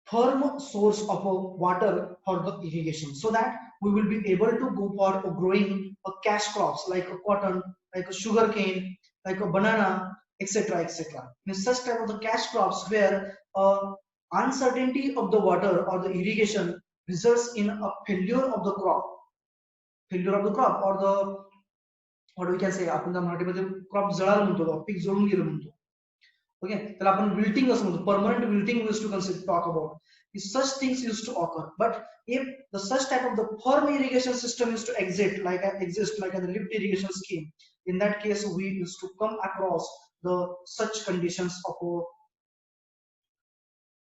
firm source of water for the irrigation, so that we will be able to go for growing cash crops like a cotton, like a sugar cane, like a banana, etc., etc. In such type of the cash crops where uncertainty of the water or the irrigation results in a failure of the crop, or the, what we can say, आपण मराठीमध्ये crop जळालं म्हणतो, peak जळून गेलं म्हणतो. Okay, त्याला आपण wilting असं म्हणतो, permanent wilting we used to talk about. Such things used to occur, but if the such type of the firm irrigation system used to exist like a lift irrigation scheme, in that case we used to come across the such conditions of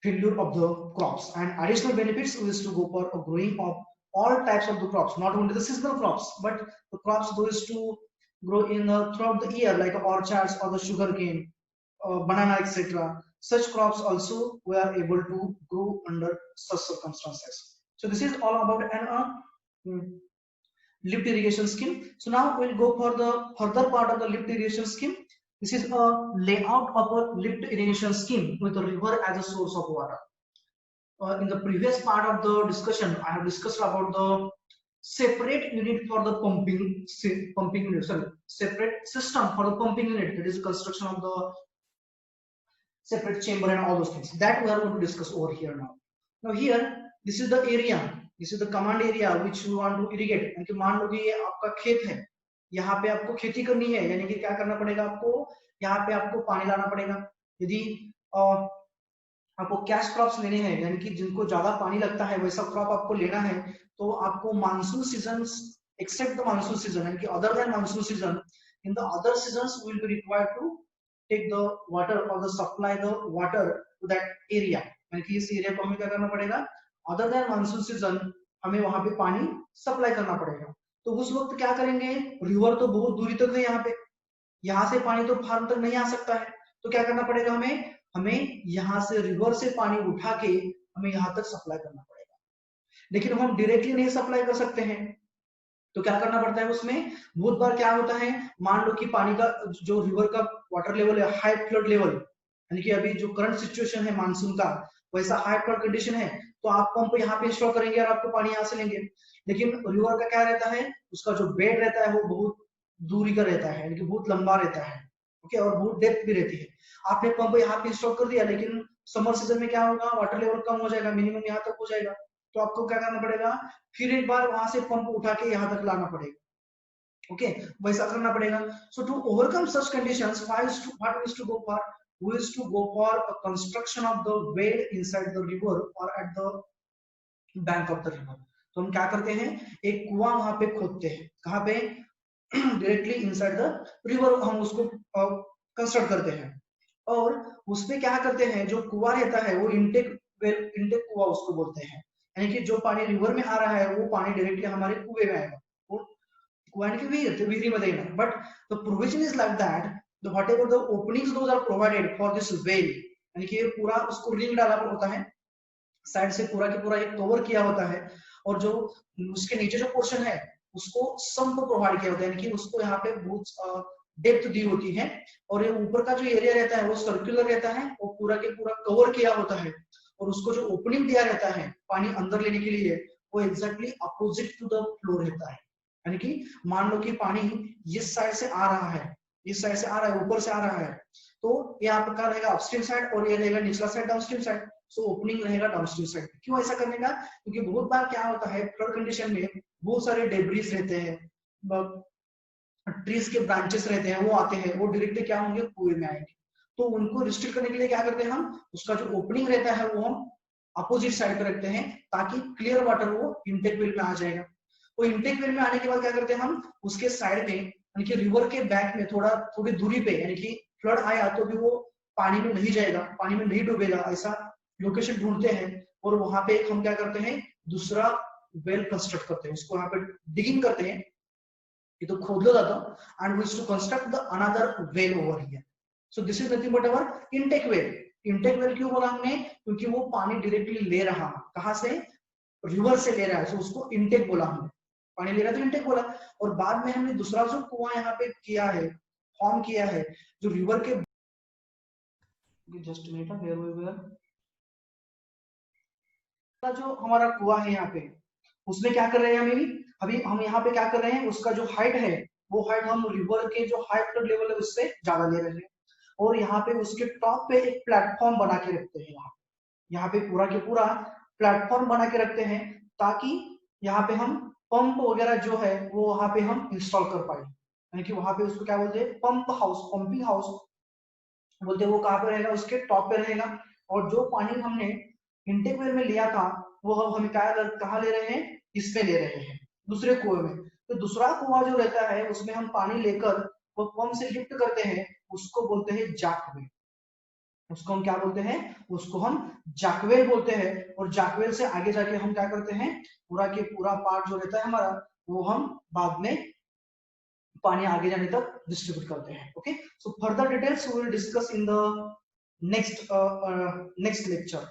failure of the crops, and additional benefits we used to go for a growing of all types of the crops, not only the seasonal crops, but the crops those to grow in throughout the year, like orchards or the sugar cane, banana, etc. Such crops also we are able to grow under such circumstances. So this is all about an lift irrigation scheme. So now we'll go for the further part of the lift irrigation scheme. This is a layout of a lift irrigation scheme with a river as a source of water. In the previous part of the discussion, I have discussed about the separate unit for the pumping unit, separate system for the pumping unit, that is the construction of the separate chamber and all those things that we are going to discuss over here now. Now here, this is the area, this is the command area which we want to irrigate. यानी मान लो कि ये आपका खेत है, यहाँ पे आपको खेती करनी है, यानी कि क्या करना पड़ेगा आपको, यहाँ पे आपको पानी लाना पड़ेगा. यदि आपको कैश क्रॉप्स लेने हैं, यानी कि जिनको ज्यादा पानी लगता है वैसा क्रॉप आपको लेना है, तो आपको monsoon season, except the monsoon season, यानी कि other than monsoon season, in the other seasons will be required to take the water or the supply the water to that area. यानी कि इस एरिया को हमें क्या करना पड़ेगा, अदर देन मानसून सीजन हमें वहां पे पानी सप्लाई करना पड़ेगा. तो उस वक्त क्या करेंगे, रिवर तो बहुत दूरी तक है, यहाँ से पानी तो फार्म तक नहीं आ सकता है, तो क्या करना पड़ेगा हमें यहाँ से रिवर से पानी उठा के हमें यहाँ तक सप्लाई करना पड़ेगा. लेकिन हम डायरेक्टली नहीं सप्लाई कर सकते हैं, तो क्या करना पड़ता है उसमें, बहुत बार क्या होता है, मान लो कि पानी का जो रिवर का वाटर लेवल है हाई फ्लड लेवल, यानी कि अभी जो करंट सिचुएशन है मानसून का वैसा हाई फ्लड कंडीशन है, तो आप पंप यहाँ पे इंस्टॉल करेंगे और आपको पानी यहाँ से लेंगे. लेकिन रिवर का क्या रहता है, उसका जो बेड रहता है वो बहुत दूरी का रहता है, यानी कि बहुत लंबा रहता है. ओके, और बहुत डेप्थ भी रहती है. आपने पंप यहाँ पे इंस्टॉल कर दिया, लेकिन समर सीजन में क्या होगा, वाटर लेवल कम हो जाएगा, मिनिमम यहाँ तक हो जाएगा, तो आपको क्या करना पड़ेगा, फिर एक बार वहां से पंप उठा के यहाँ तक लाना पड़ेगा. ओके, वैसा करना पड़ेगा. So to overcome such conditions, what we used to go for, we used to go for a construction of the well inside the river or at the bank of the river. तो हम क्या करते हैं, एक कुआं वहां पे खोदते हैं, कहाँ पे, डायरेक्टली इनसाइड द रिवर हम उसको कंस्ट्रक्ट करते हैं. और उसपे क्या करते हैं, जो कुआं रहता है वो इंटेक कुआं उसको बोलते हैं, यानी कि जो पानी रिवर में आ रहा है वो पानी डायरेक्टली हमारे कुएं में आएगा, कुआं की विहिरीमध्ये येणार. But the provision is like that, the whatever the openings those are provided for this well, यानी कि ये पूरा उसको रिंग डाला होता है, साइड से पूरा के पूरा एक कवर किया होता है, और जो उसके नीचे जो पोर्शन है उसको सम्प प्रोवाइड किया होता है, यानी कि उसको यहाँ पे बहुत डेप्थ दी होती है, और ये ऊपर का जो एरिया रहता है वो सर्कुलर रहता है, वो पूरा के पूरा कवर किया होता है, और उसको जो ओपनिंग दिया रहता है पानी अंदर लेने के लिए वो exactly opposite to the flow रहता है. यानी कि मान लो कि पानी इस साइड से आ रहा है, इस साइड से आ रहा है, ऊपर से आ रहा है, तो ये आपका रहेगा अपस्ट्रीम साइड और ये रहेगा निचला side downstream side. So opening रहेगा डाउनस्ट्रीम साइड. क्यों ऐसा करने का, क्योंकि बहुत बार क्या होता है, फ्लड कंडीशन में बहुत सारे डेब्रिस रहते हैं, ट्रीज के ब्रांचेस रहते हैं, वो आते हैं, वो डायरेक्टली क्या होंगे, कुएं में आएंगे. तो उनको रिस्ट्रिक्ट करने के लिए क्या करते हैं हम, उसका जो ओपनिंग रहता है वो हम अपोजिट साइड पे रखते हैं, ताकि क्लियर वाटर वो इंटेक वेल में आ जाएगा. वो इंटेक वेल में आने के बाद क्या करते हैं हम, उसके साइड में, यानी कि रिवर के बैक में थोड़ी दूरी पे, यानी कि फ्लड आया तो भी वो पानी में नहीं जाएगा, पानी में नहीं डूबेगा, ऐसा लोकेशन ढूंढते हैं और वहां पे हम क्या करते हैं, दूसरा वेल कंस्ट्रक्ट करते हैं, उसको यहाँ पे डिगिंग करते हैं, ये तो खोदलं जातं, and we used to construct the another well over here. So this is nothing but our intake well. intake well क्यों बोला हमने, क्योंकि वो पानी डायरेक्टली ले रहा, कहां से, रिवर से ले रहा है, so उसको इंटेक बोला हमने, पानी ले रहा है तो इंटेक बोला। और बाद में हमने दूसरा जो कुआं यहाँ पे किया है, फॉर्म किया है, जो रिवर के, जस्ट मिनट, जो हमारा कुआं है यहाँ पे, उसमें क्या कर रहे हैं अभी हम यहाँ पे क्या कर रहे हैं, उसका जो हाइट है वो हाइट हम रिवर के जो हाइट लेवल है उससे ज्यादा ले रहे हैं, और यहाँ पे उसके टॉप पे एक प्लेटफॉर्म बना के रखते हैं, यहाँ पे पूरा के पूरा प्लेटफॉर्म बना के रखते हैं, ताकि यहाँ पे हम पंप वगैरह जो है वो वहां पे हम इंस्टॉल कर पाए, यानी कि वहां पे उसको क्या बोलते हैं, पंप हाउस, पंपिंग हाउस बोलते हैं। वो कहाँ पे रहेगा, उसके टॉप पे रहेगा, और जो पानी हमने इंटेक वेल में लिया था वो हम कहाँ ले रहे हैं, इसमें ले रहे हैं, दूसरे कुएं में। तो दूसरा कुआं जो रहता है उसमें हम पानी लेकर वो पंप से लिफ्ट करते हैं, उसको बोलते हैं जैकवेल, उसको हम क्या बोलते हैं, उसको हम जैकवेल बोलते हैं। और जैकवेल से आगे जाके हम क्या करते हैं, पूरा के पूरा पार्ट जो रहता है हमारा वो हम बाद में पानी आगे जाने तक डिस्ट्रीब्यूट करते हैं। Okay, so further details we will discuss in the next next lecture.